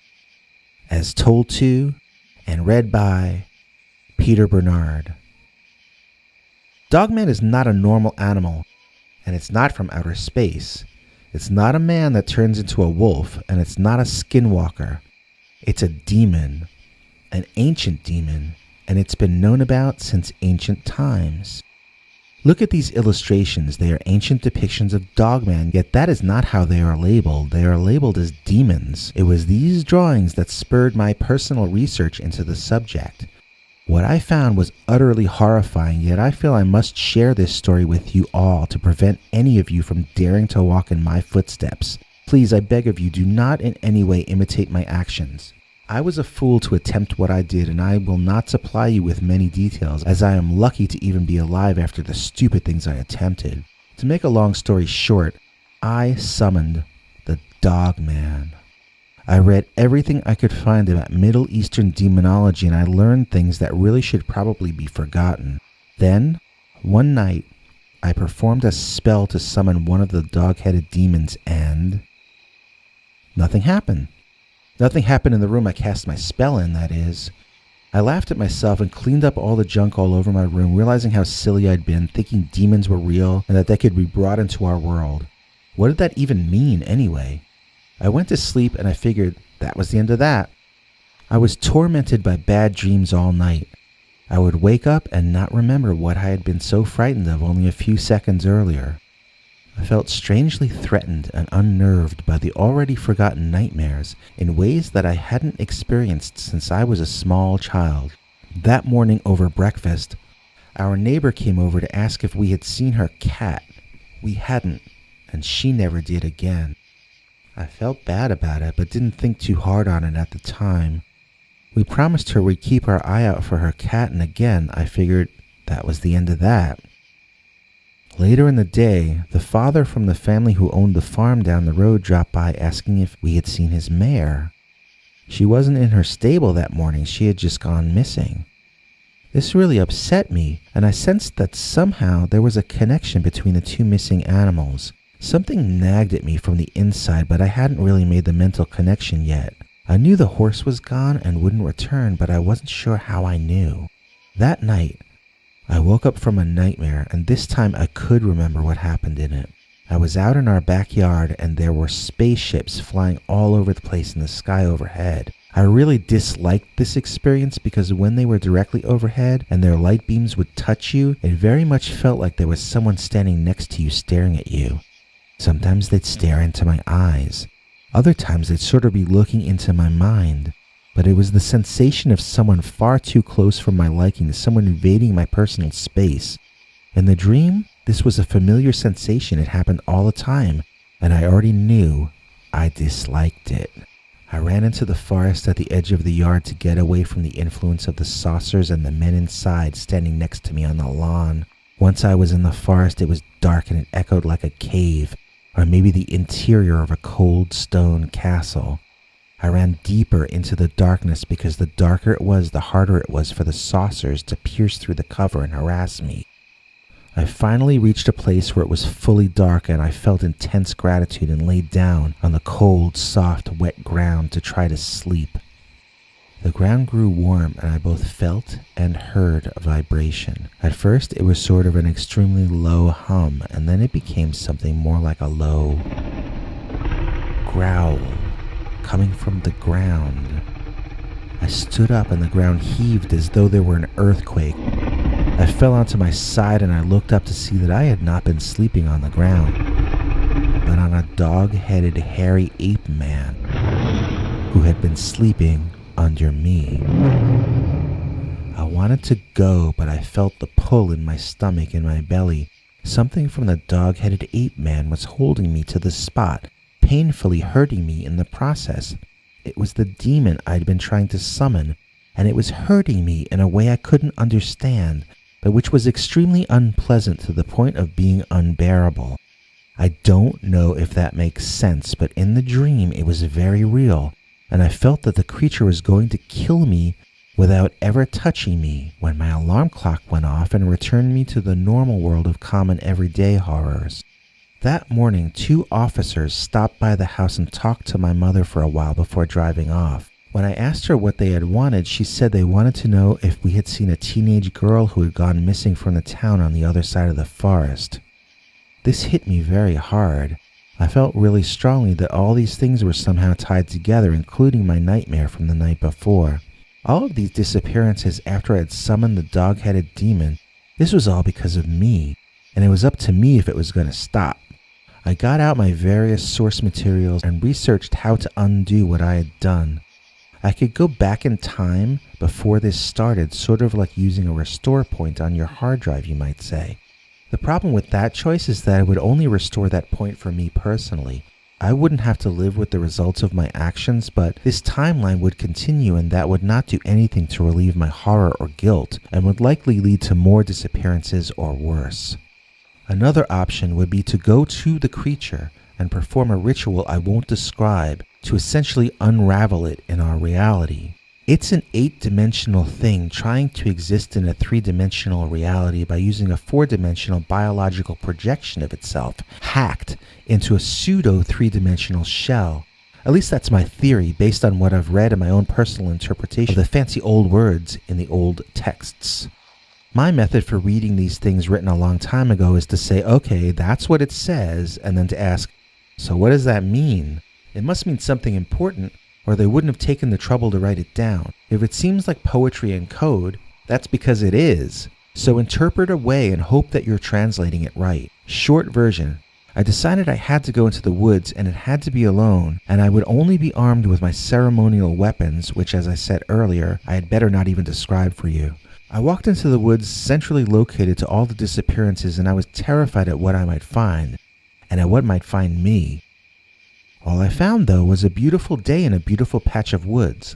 as told to and read by Peter Bernard. Dogman is not a normal animal, and it's not from outer space. It's not a man that turns into a wolf, and it's not a skinwalker. It's a demon, an ancient demon, and it's been known about since ancient times. Look at these illustrations. They are ancient depictions of Dogman, yet that is not how they are labeled. They are labeled as demons. It was these drawings that spurred my personal research into the subject. What I found was utterly horrifying, yet I feel I must share this story with you all to prevent any of you from daring to walk in my footsteps. Please, I beg of you, do not in any way imitate my actions. I was a fool to attempt what I did, and I will not supply you with many details, as I am lucky to even be alive after the stupid things I attempted. To make a long story short, I summoned the Dogman. I read everything I could find about Middle Eastern demonology, and I learned things that really should probably be forgotten. Then, one night, I performed a spell to summon one of the dog-headed demons, and nothing happened. Nothing happened in the room I cast my spell in, that is. I laughed at myself and cleaned up all the junk all over my room, realizing how silly I'd been, thinking demons were real and that they could be brought into our world. What did that even mean, anyway? I went to sleep and I figured that was the end of that. I was tormented by bad dreams all night. I would wake up and not remember what I had been so frightened of only a few seconds earlier. I felt strangely threatened and unnerved by the already forgotten nightmares in ways that I hadn't experienced since I was a small child. That morning over breakfast, our neighbor came over to ask if we had seen her cat. We hadn't, and she never did again. I felt bad about it, but didn't think too hard on it at the time. We promised her we'd keep our eye out for her cat, and again, I figured that was the end of that. Later in the day, the father from the family who owned the farm down the road dropped by asking if we had seen his mare. She wasn't in her stable that morning, she had just gone missing. This really upset me, and I sensed that somehow there was a connection between the two missing animals. Something nagged at me from the inside, but I hadn't really made the mental connection yet. I knew the horse was gone and wouldn't return, but I wasn't sure how I knew. That night, I woke up from a nightmare, and this time I could remember what happened in it. I was out in our backyard, and there were spaceships flying all over the place in the sky overhead. I really disliked this experience because when they were directly overhead and their light beams would touch you, it very much felt like there was someone standing next to you staring at you. Sometimes they'd stare into my eyes. Other times they'd sort of be looking into my mind. But it was the sensation of someone far too close for my liking, someone invading my personal space. In the dream, this was a familiar sensation. It happened all the time, and I already knew I disliked it. I ran into the forest at the edge of the yard to get away from the influence of the saucers and the men inside standing next to me on the lawn. Once I was in the forest, it was dark and it echoed like a cave, or maybe the interior of a cold stone castle. I ran deeper into the darkness because the darker it was, the harder it was for the saucers to pierce through the cover and harass me. I finally reached a place where it was fully dark, and I felt intense gratitude and laid down on the cold, soft, wet ground to try to sleep. The ground grew warm, and I both felt and heard a vibration. At first, it was sort of an extremely low hum, and then it became something more like a low growl coming from the ground. I stood up and the ground heaved as though there were an earthquake. I fell onto my side and I looked up to see that I had not been sleeping on the ground, but on a dog-headed hairy ape man who had been sleeping under me. I wanted to go, but I felt the pull in my stomach and my belly. Something from the dog-headed ape man was holding me to the spot, painfully hurting me in the process. It was the demon I'd been trying to summon, and it was hurting me in a way I couldn't understand, but which was extremely unpleasant to the point of being unbearable. I don't know if that makes sense, but in the dream it was very real, and I felt that the creature was going to kill me without ever touching me when my alarm clock went off and returned me to the normal world of common everyday horrors. That morning, 2 officers stopped by the house and talked to my mother for a while before driving off. When I asked her what they had wanted, she said they wanted to know if we had seen a teenage girl who had gone missing from the town on the other side of the forest. This hit me very hard. I felt really strongly that all these things were somehow tied together, including my nightmare from the night before. All of these disappearances after I had summoned the dog-headed demon, this was all because of me, and it was up to me if it was going to stop. I got out my various source materials and researched how to undo what I had done. I could go back in time before this started, sort of like using a restore point on your hard drive, you might say. The problem with that choice is that it would only restore that point for me personally. I wouldn't have to live with the results of my actions, but this timeline would continue, and that would not do anything to relieve my horror or guilt, and would likely lead to more disappearances or worse. Another option would be to go to the creature and perform a ritual I won't describe to essentially unravel it in our reality. It's an 8-dimensional thing trying to exist in a 3-dimensional reality by using a 4-dimensional biological projection of itself, hacked into a pseudo 3-dimensional shell. At least that's my theory, based on what I've read and my own personal interpretation of the fancy old words in the old texts. My method for reading these things written a long time ago is to say, okay, that's what it says, and then to ask, so what does that mean? It must mean something important, or they wouldn't have taken the trouble to write it down. If it seems like poetry in code, that's because it is. So interpret away and hope that you're translating it right. Short version. I decided I had to go into the woods, and it had to be alone, and I would only be armed with my ceremonial weapons, which, as I said earlier, I had better not even describe for you. I walked into the woods centrally located to all the disappearances, and I was terrified at what I might find, and at what might find me. All I found, though, was a beautiful day in a beautiful patch of woods.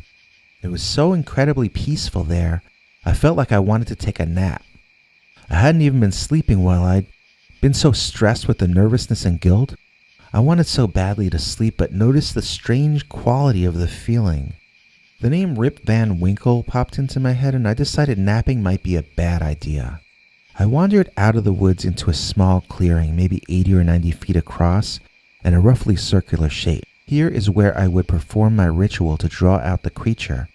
It was so incredibly peaceful there, I felt like I wanted to take a nap. I hadn't even been sleeping while I'd been so stressed with the nervousness and guilt. I wanted so badly to sleep, but noticed the strange quality of the feeling. The name Rip Van Winkle popped into my head, and I decided napping might be a bad idea. I wandered out of the woods into a small clearing, maybe 80 or 90 feet across, and a roughly circular shape. Here is where I would perform my ritual to draw out the creature,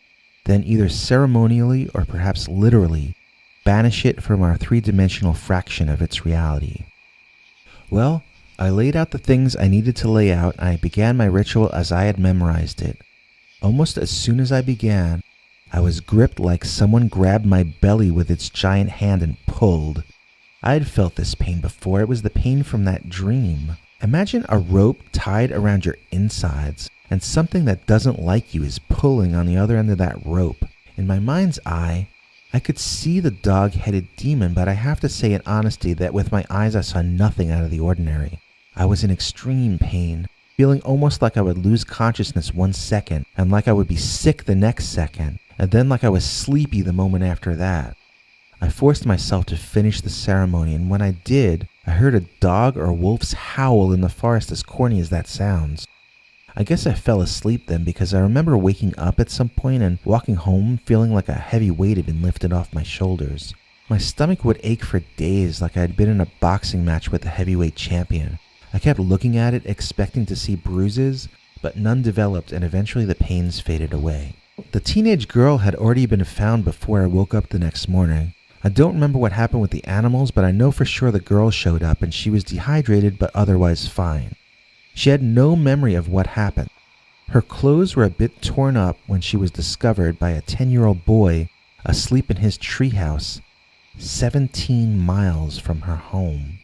then either ceremonially or perhaps literally banish it from our 3-dimensional fraction of its reality. Well, I laid out the things I needed to lay out, and I began my ritual as I had memorized it. Almost as soon as I began, I was gripped like someone grabbed my belly with its giant hand and pulled. I had felt this pain before. It was the pain from that dream. Imagine a rope tied around your insides, and something that doesn't like you is pulling on the other end of that rope. In my mind's eye, I could see the dog-headed demon, but I have to say in honesty that with my eyes I saw nothing out of the ordinary. I was in extreme pain, feeling almost like I would lose consciousness 1 second, and like I would be sick the next second, and then like I was sleepy the moment after that. I forced myself to finish the ceremony, and when I did, I heard a dog or a wolf's howl in the forest, as corny as that sounds. I guess I fell asleep then, because I remember waking up at some point and walking home feeling like a heavy weight had been lifted off my shoulders. My stomach would ache for days, like I had been in a boxing match with a heavyweight champion. I kept looking at it, expecting to see bruises, but none developed, and eventually the pains faded away. The teenage girl had already been found before I woke up the next morning. I don't remember what happened with the animals, but I know for sure the girl showed up and she was dehydrated but otherwise fine. She had no memory of what happened. Her clothes were a bit torn up when she was discovered by a 10-year-old boy asleep in his treehouse, 17 miles from her home.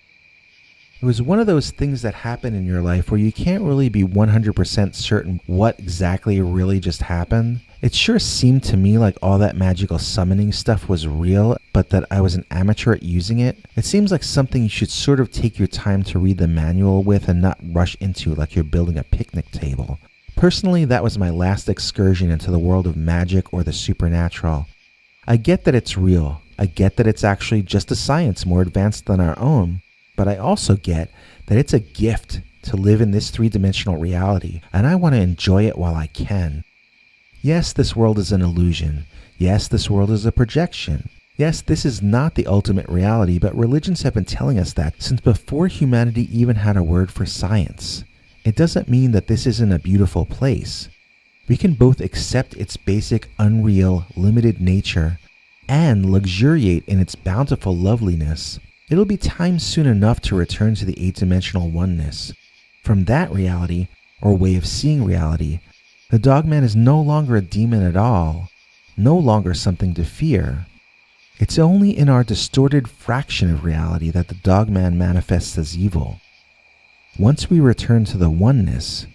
It was one of those things that happen in your life where you can't really be 100% certain what exactly really just happened. It sure seemed to me like all that magical summoning stuff was real, but that I was an amateur at using it. It seems like something you should sort of take your time to read the manual with and not rush into like you're building a picnic table. Personally, that was my last excursion into the world of magic or the supernatural. I get that it's real. I get that it's actually just a science more advanced than our own, but I also get that it's a gift to live in this 3-dimensional reality, and I want to enjoy it while I can. Yes, this world is an illusion. Yes, this world is a projection. Yes, this is not the ultimate reality, but religions have been telling us that since before humanity even had a word for science. It doesn't mean that this isn't a beautiful place. We can both accept its basic, unreal, limited nature and luxuriate in its bountiful loveliness. It'll be time soon enough to return to the 8-dimensional oneness. From that reality, or way of seeing reality, the Dogman is no longer a demon at all, no longer something to fear. It's only in our distorted fraction of reality that the Dogman manifests as evil. Once we return to the oneness,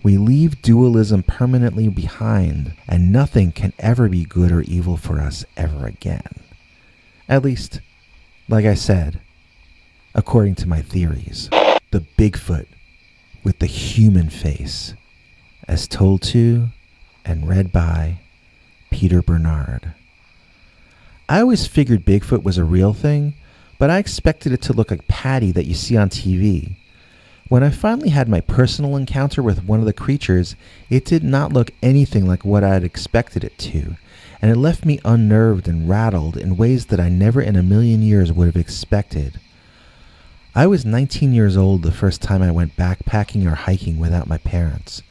we leave dualism permanently behind, and nothing can ever be good or evil for us ever again. At least, like I said, according to my theories. The Bigfoot, with the human face, as told to and read by Peter Bernard. I always figured Bigfoot was a real thing, but I expected it to look like Patty that you see on TV. When I finally had my personal encounter with one of the creatures, it did not look anything like what I had expected it to, and it left me unnerved and rattled in ways that I never in a million years would have expected. I was 19 years old the first time I went backpacking or hiking without my parents.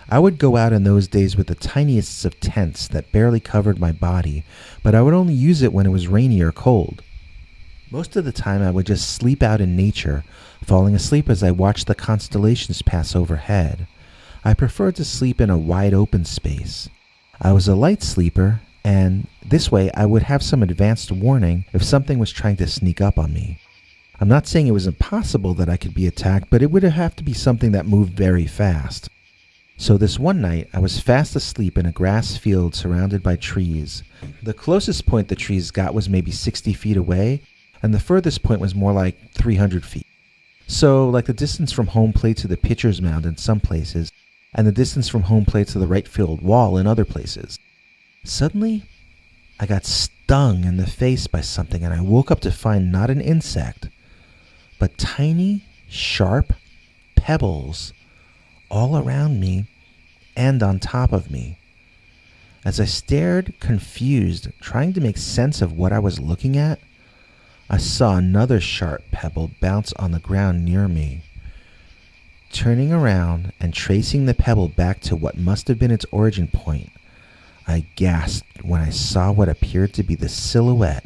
I would go out in those days with the tiniest of tents that barely covered my body, but I would only use it when it was rainy or cold. Most of the time I would just sleep out in nature, falling asleep as I watched the constellations pass overhead. I preferred to sleep in a wide open space. I was a light sleeper, and this way I would have some advanced warning if something was trying to sneak up on me. I'm not saying it was impossible that I could be attacked, but it would have to be something that moved very fast. So this one night, I was fast asleep in a grass field surrounded by trees. The closest point the trees got was maybe 60 feet away, and the furthest point was more like 300 feet. So, like the distance from home plate to the pitcher's mound in some places, and the distance from home plate to the right field wall in other places. Suddenly, I got stung in the face by something, and I woke up to find not an insect, but tiny, sharp pebbles all around me and on top of me. As I stared, confused, trying to make sense of what I was looking at, I saw another sharp pebble bounce on the ground near me. Turning around and tracing the pebble back to what must have been its origin point, I gasped when I saw what appeared to be the silhouette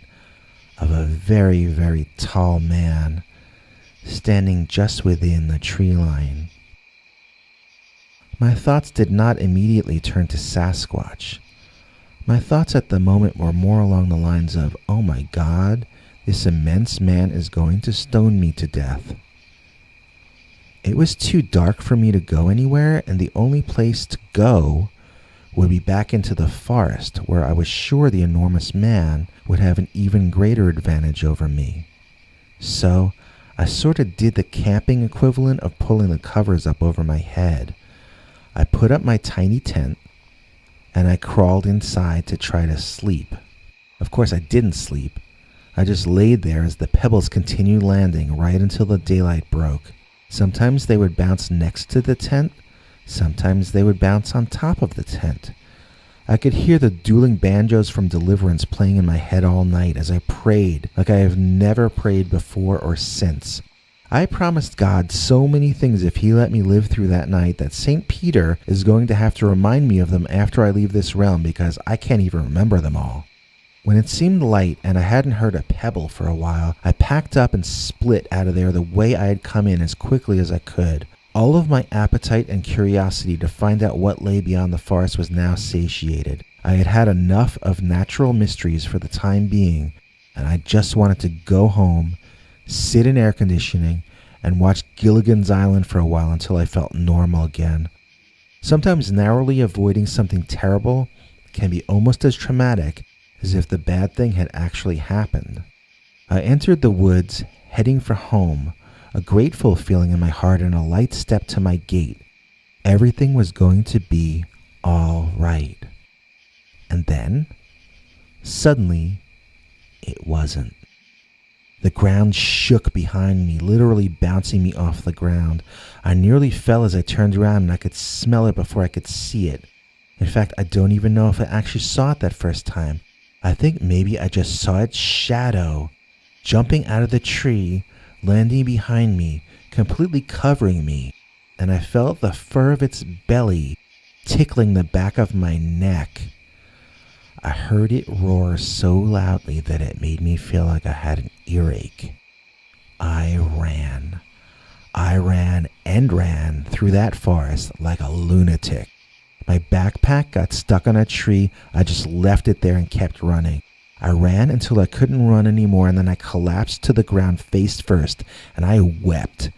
of a very, very tall man standing just within the tree line. My thoughts did not immediately turn to Sasquatch. My thoughts at the moment were more along the lines of, oh my God, this immense man is going to stone me to death. It was too dark for me to go anywhere, and the only place to go would be back into the forest, where I was sure the enormous man would have an even greater advantage over me. So I sort of did the camping equivalent of pulling the covers up over my head. I put up my tiny tent, and I crawled inside to try to sleep. Of course, I didn't sleep. I just laid there as the pebbles continued landing right until the daylight broke. Sometimes they would bounce next to the tent. Sometimes they would bounce on top of the tent. I could hear the dueling banjos from Deliverance playing in my head all night as I prayed like I have never prayed before or since. I promised God so many things if he let me live through that night that St. Peter is going to have to remind me of them after I leave this realm because I can't even remember them all. When it seemed light and I hadn't heard a pebble for a while, I packed up and split out of there the way I had come in as quickly as I could. All of my appetite and curiosity to find out what lay beyond the forest was now satiated. I had had enough of natural mysteries for the time being, and I just wanted to go home, sit in air conditioning, and watch Gilligan's Island for a while until I felt normal again. Sometimes narrowly avoiding something terrible can be almost as traumatic as if the bad thing had actually happened. I entered the woods, heading for home, a grateful feeling in my heart and a light step to my gate. Everything was going to be all right. And then, suddenly, it wasn't. The ground shook behind me, literally bouncing me off the ground. I nearly fell as I turned around, and I could smell it before I could see it. In fact, I don't even know if I actually saw it that first time. I think maybe I just saw its shadow jumping out of the tree, landing behind me, completely covering me, and I felt the fur of its belly tickling the back of my neck. I heard it roar so loudly that it made me feel like I had an earache. I ran and ran through that forest like a lunatic. My backpack got stuck on a tree. I just left it there and kept running. I ran until I couldn't run anymore, and then I collapsed to the ground face first, and I wept,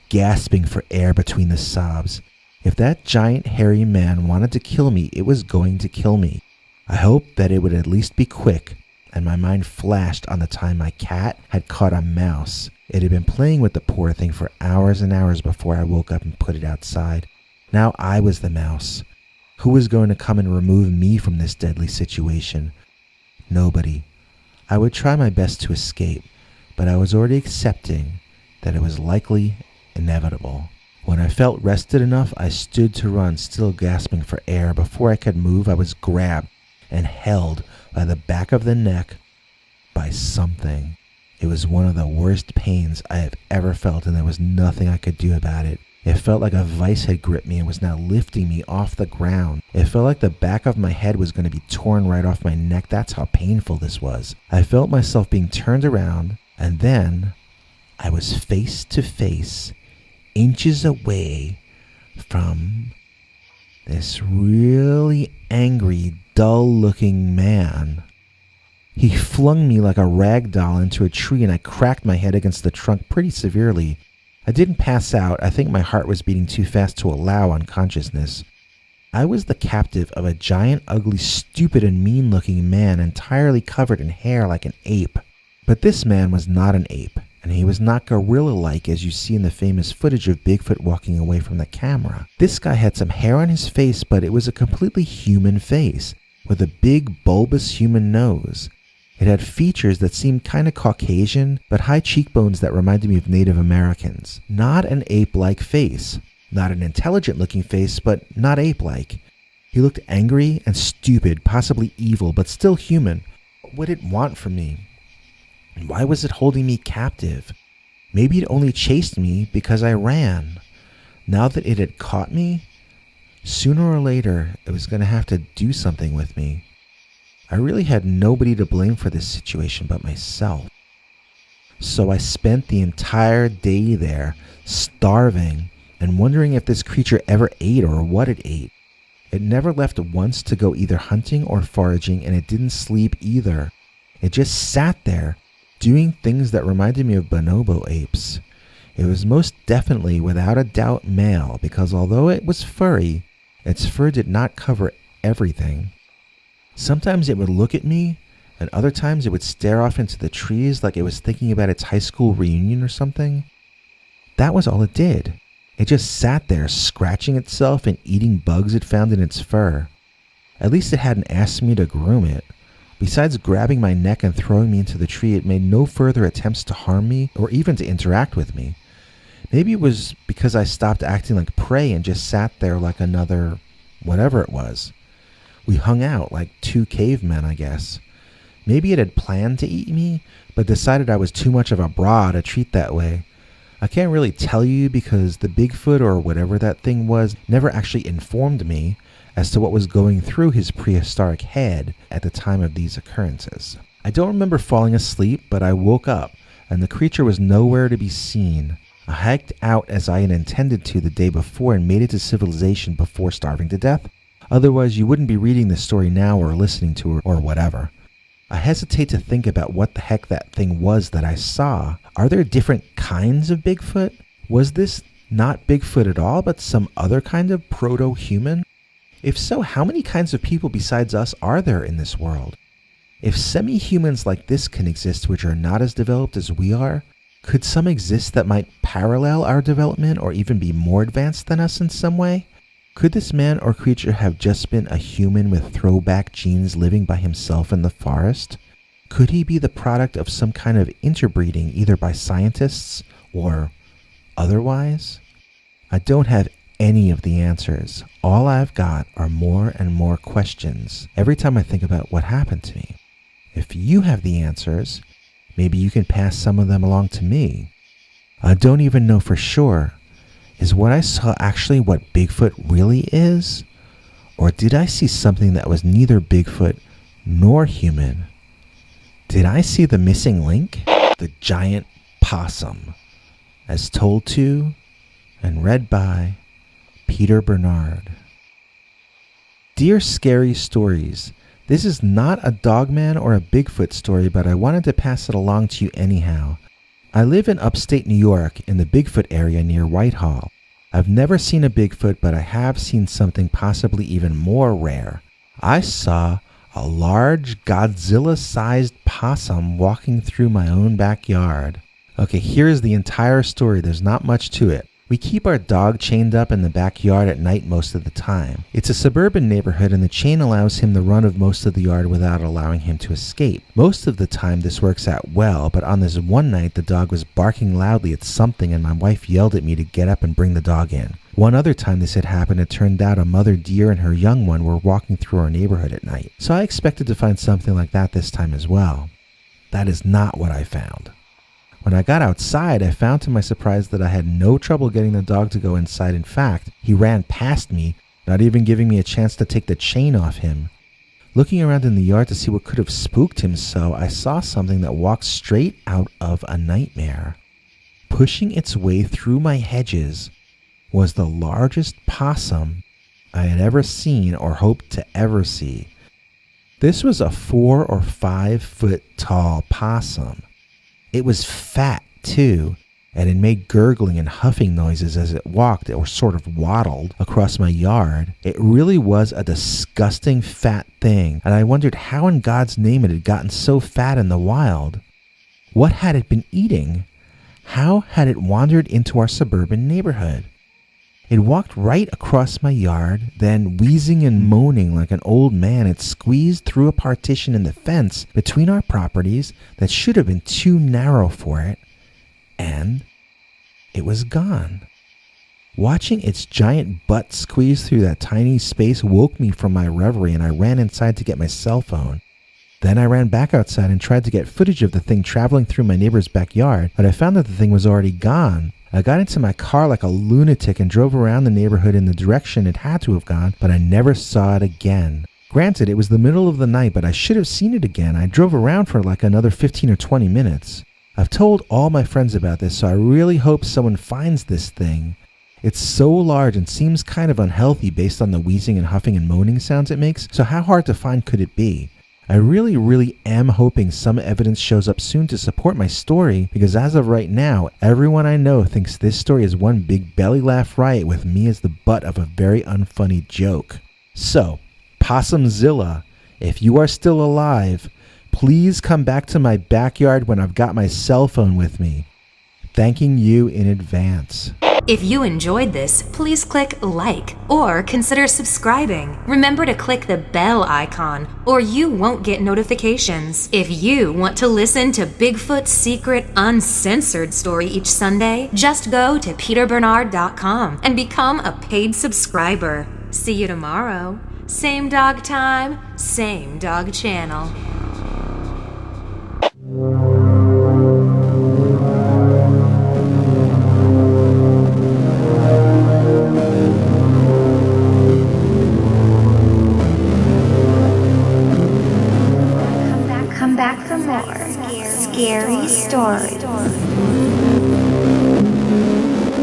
gasping for air between the sobs. If that giant hairy man wanted to kill me, it was going to kill me. I hoped that it would at least be quick, and my mind flashed on the time my cat had caught a mouse. It had been playing with the poor thing for hours and hours before I woke up and put it outside. Now I was the mouse. Who was going to come and remove me from this deadly situation? Nobody. I would try my best to escape, but I was already accepting that it was likely inevitable. When I felt rested enough, I stood to run, still gasping for air. Before I could move, I was grabbed and held by the back of the neck by something. It was one of the worst pains I have ever felt, and there was nothing I could do about it. It felt like a vice had gripped me and was now lifting me off the ground. It felt like the back of my head was going to be torn right off my neck. That's how painful this was. I felt myself being turned around, and then I was face to face, inches away from this really angry, dull-looking man. He flung me like a rag doll into a tree, and I cracked my head against the trunk pretty severely. I didn't pass out. I think my heart was beating too fast to allow unconsciousness. I was the captive of a giant, ugly, stupid, and mean-looking man entirely covered in hair like an ape. But this man was not an ape, and he was not gorilla-like as you see in the famous footage of Bigfoot walking away from the camera. This guy had some hair on his face, but it was a completely human face, with a big, bulbous human nose. It had features that seemed kind of Caucasian, but high cheekbones that reminded me of Native Americans. Not an ape-like face. Not an intelligent-looking face, but not ape-like. He looked angry and stupid, possibly evil, but still human. What would it want from me? And why was it holding me captive? Maybe it only chased me because I ran. Now that it had caught me, sooner or later, it was going to have to do something with me. I really had nobody to blame for this situation but myself. So I spent the entire day there, starving, and wondering if this creature ever ate or what it ate. It never left once to go either hunting or foraging, and it didn't sleep either. It just sat there, doing things that reminded me of bonobo apes. It was most definitely, without a doubt, male, because although it was furry, its fur did not cover everything. Sometimes it would look at me, and other times it would stare off into the trees like it was thinking about its high school reunion or something. That was all it did. It just sat there, scratching itself and eating bugs it found in its fur. At least it hadn't asked me to groom it. Besides grabbing my neck and throwing me into the tree, it made no further attempts to harm me or even to interact with me. Maybe it was because I stopped acting like prey and just sat there like another whatever it was. We hung out like two cavemen, I guess. Maybe it had planned to eat me, but decided I was too much of a bra to treat that way. I can't really tell you because the Bigfoot or whatever that thing was never actually informed me as to what was going through his prehistoric head at the time of these occurrences. I don't remember falling asleep, but I woke up, and the creature was nowhere to be seen. I hiked out as I had intended to the day before and made it to civilization before starving to death. Otherwise, you wouldn't be reading this story now or listening to it or whatever. I hesitate to think about what the heck that thing was that I saw. Are there different kinds of Bigfoot? Was this not Bigfoot at all, but some other kind of proto-human? If so, how many kinds of people besides us are there in this world? If semi-humans like this can exist which are not as developed as we are, could some exist that might parallel our development or even be more advanced than us in some way? Could this man or creature have just been a human with throwback genes living by himself in the forest? Could he be the product of some kind of interbreeding either by scientists or otherwise? I don't have any of the answers. All I've got are more and more questions every time I think about what happened to me. If you have the answers, maybe you can pass some of them along to me. I don't even know for sure. Is what I saw actually what Bigfoot really is? Or did I see something that was neither Bigfoot nor human? Did I see the missing link? The giant possum, as told to and read by Peter Bernard. Dear Scary Stories, this is not a Dogman or a Bigfoot story, but I wanted to pass it along to you anyhow. I live in upstate New York in the Bigfoot area near Whitehall. I've never seen a Bigfoot, but I have seen something possibly even more rare. I saw a large Godzilla-sized possum walking through my own backyard. Okay, here's the entire story. There's not much to it. We keep our dog chained up in the backyard at night most of the time. It's a suburban neighborhood and the chain allows him the run of most of the yard without allowing him to escape. Most of the time this works out well, but on this one night the dog was barking loudly at something and my wife yelled at me to get up and bring the dog in. One other time this had happened, it turned out a mother deer and her young one were walking through our neighborhood at night. So I expected to find something like that this time as well. That is not what I found. When I got outside, I found to my surprise that I had no trouble getting the dog to go inside. In fact, he ran past me, not even giving me a chance to take the chain off him. Looking around in the yard to see what could have spooked him so, I saw something that walked straight out of a nightmare. Pushing its way through my hedges was the largest possum I had ever seen or hoped to ever see. This was a 4 or 5 foot tall possum. It was fat, too, and it made gurgling and huffing noises as it walked or sort of waddled across my yard. It really was a disgusting fat thing, and I wondered how in God's name it had gotten so fat in the wild. What had it been eating? How had it wandered into our suburban neighborhood? It walked right across my yard, then wheezing and moaning like an old man, it squeezed through a partition in the fence between our properties that should have been too narrow for it, and it was gone. Watching its giant butt squeeze through that tiny space woke me from my reverie, and I ran inside to get my cell phone. Then I ran back outside and tried to get footage of the thing traveling through my neighbor's backyard, but I found that the thing was already gone. I got into my car like a lunatic and drove around the neighborhood in the direction it had to have gone, but I never saw it again. Granted, it was the middle of the night, but I should have seen it again. I drove around for like another 15 or 20 minutes. I've told all my friends about this, so I really hope someone finds this thing. It's so large and seems kind of unhealthy based on the wheezing and huffing and moaning sounds it makes, so how hard to find could it be? I really am hoping some evidence shows up soon to support my story, because as of right now, everyone I know thinks this story is one big belly laugh riot with me as the butt of a very unfunny joke. So, Possumzilla, if you are still alive, please come back to my backyard when I've got my cell phone with me. Thanking you in advance. If you enjoyed this, please click like or consider subscribing. Remember to click the bell icon or you won't get notifications. If you want to listen to Bigfoot's secret uncensored story each Sunday, just go to peterbernard.com and become a paid subscriber. See you tomorrow. Same dog time, same dog channel. Come back for more scary stories.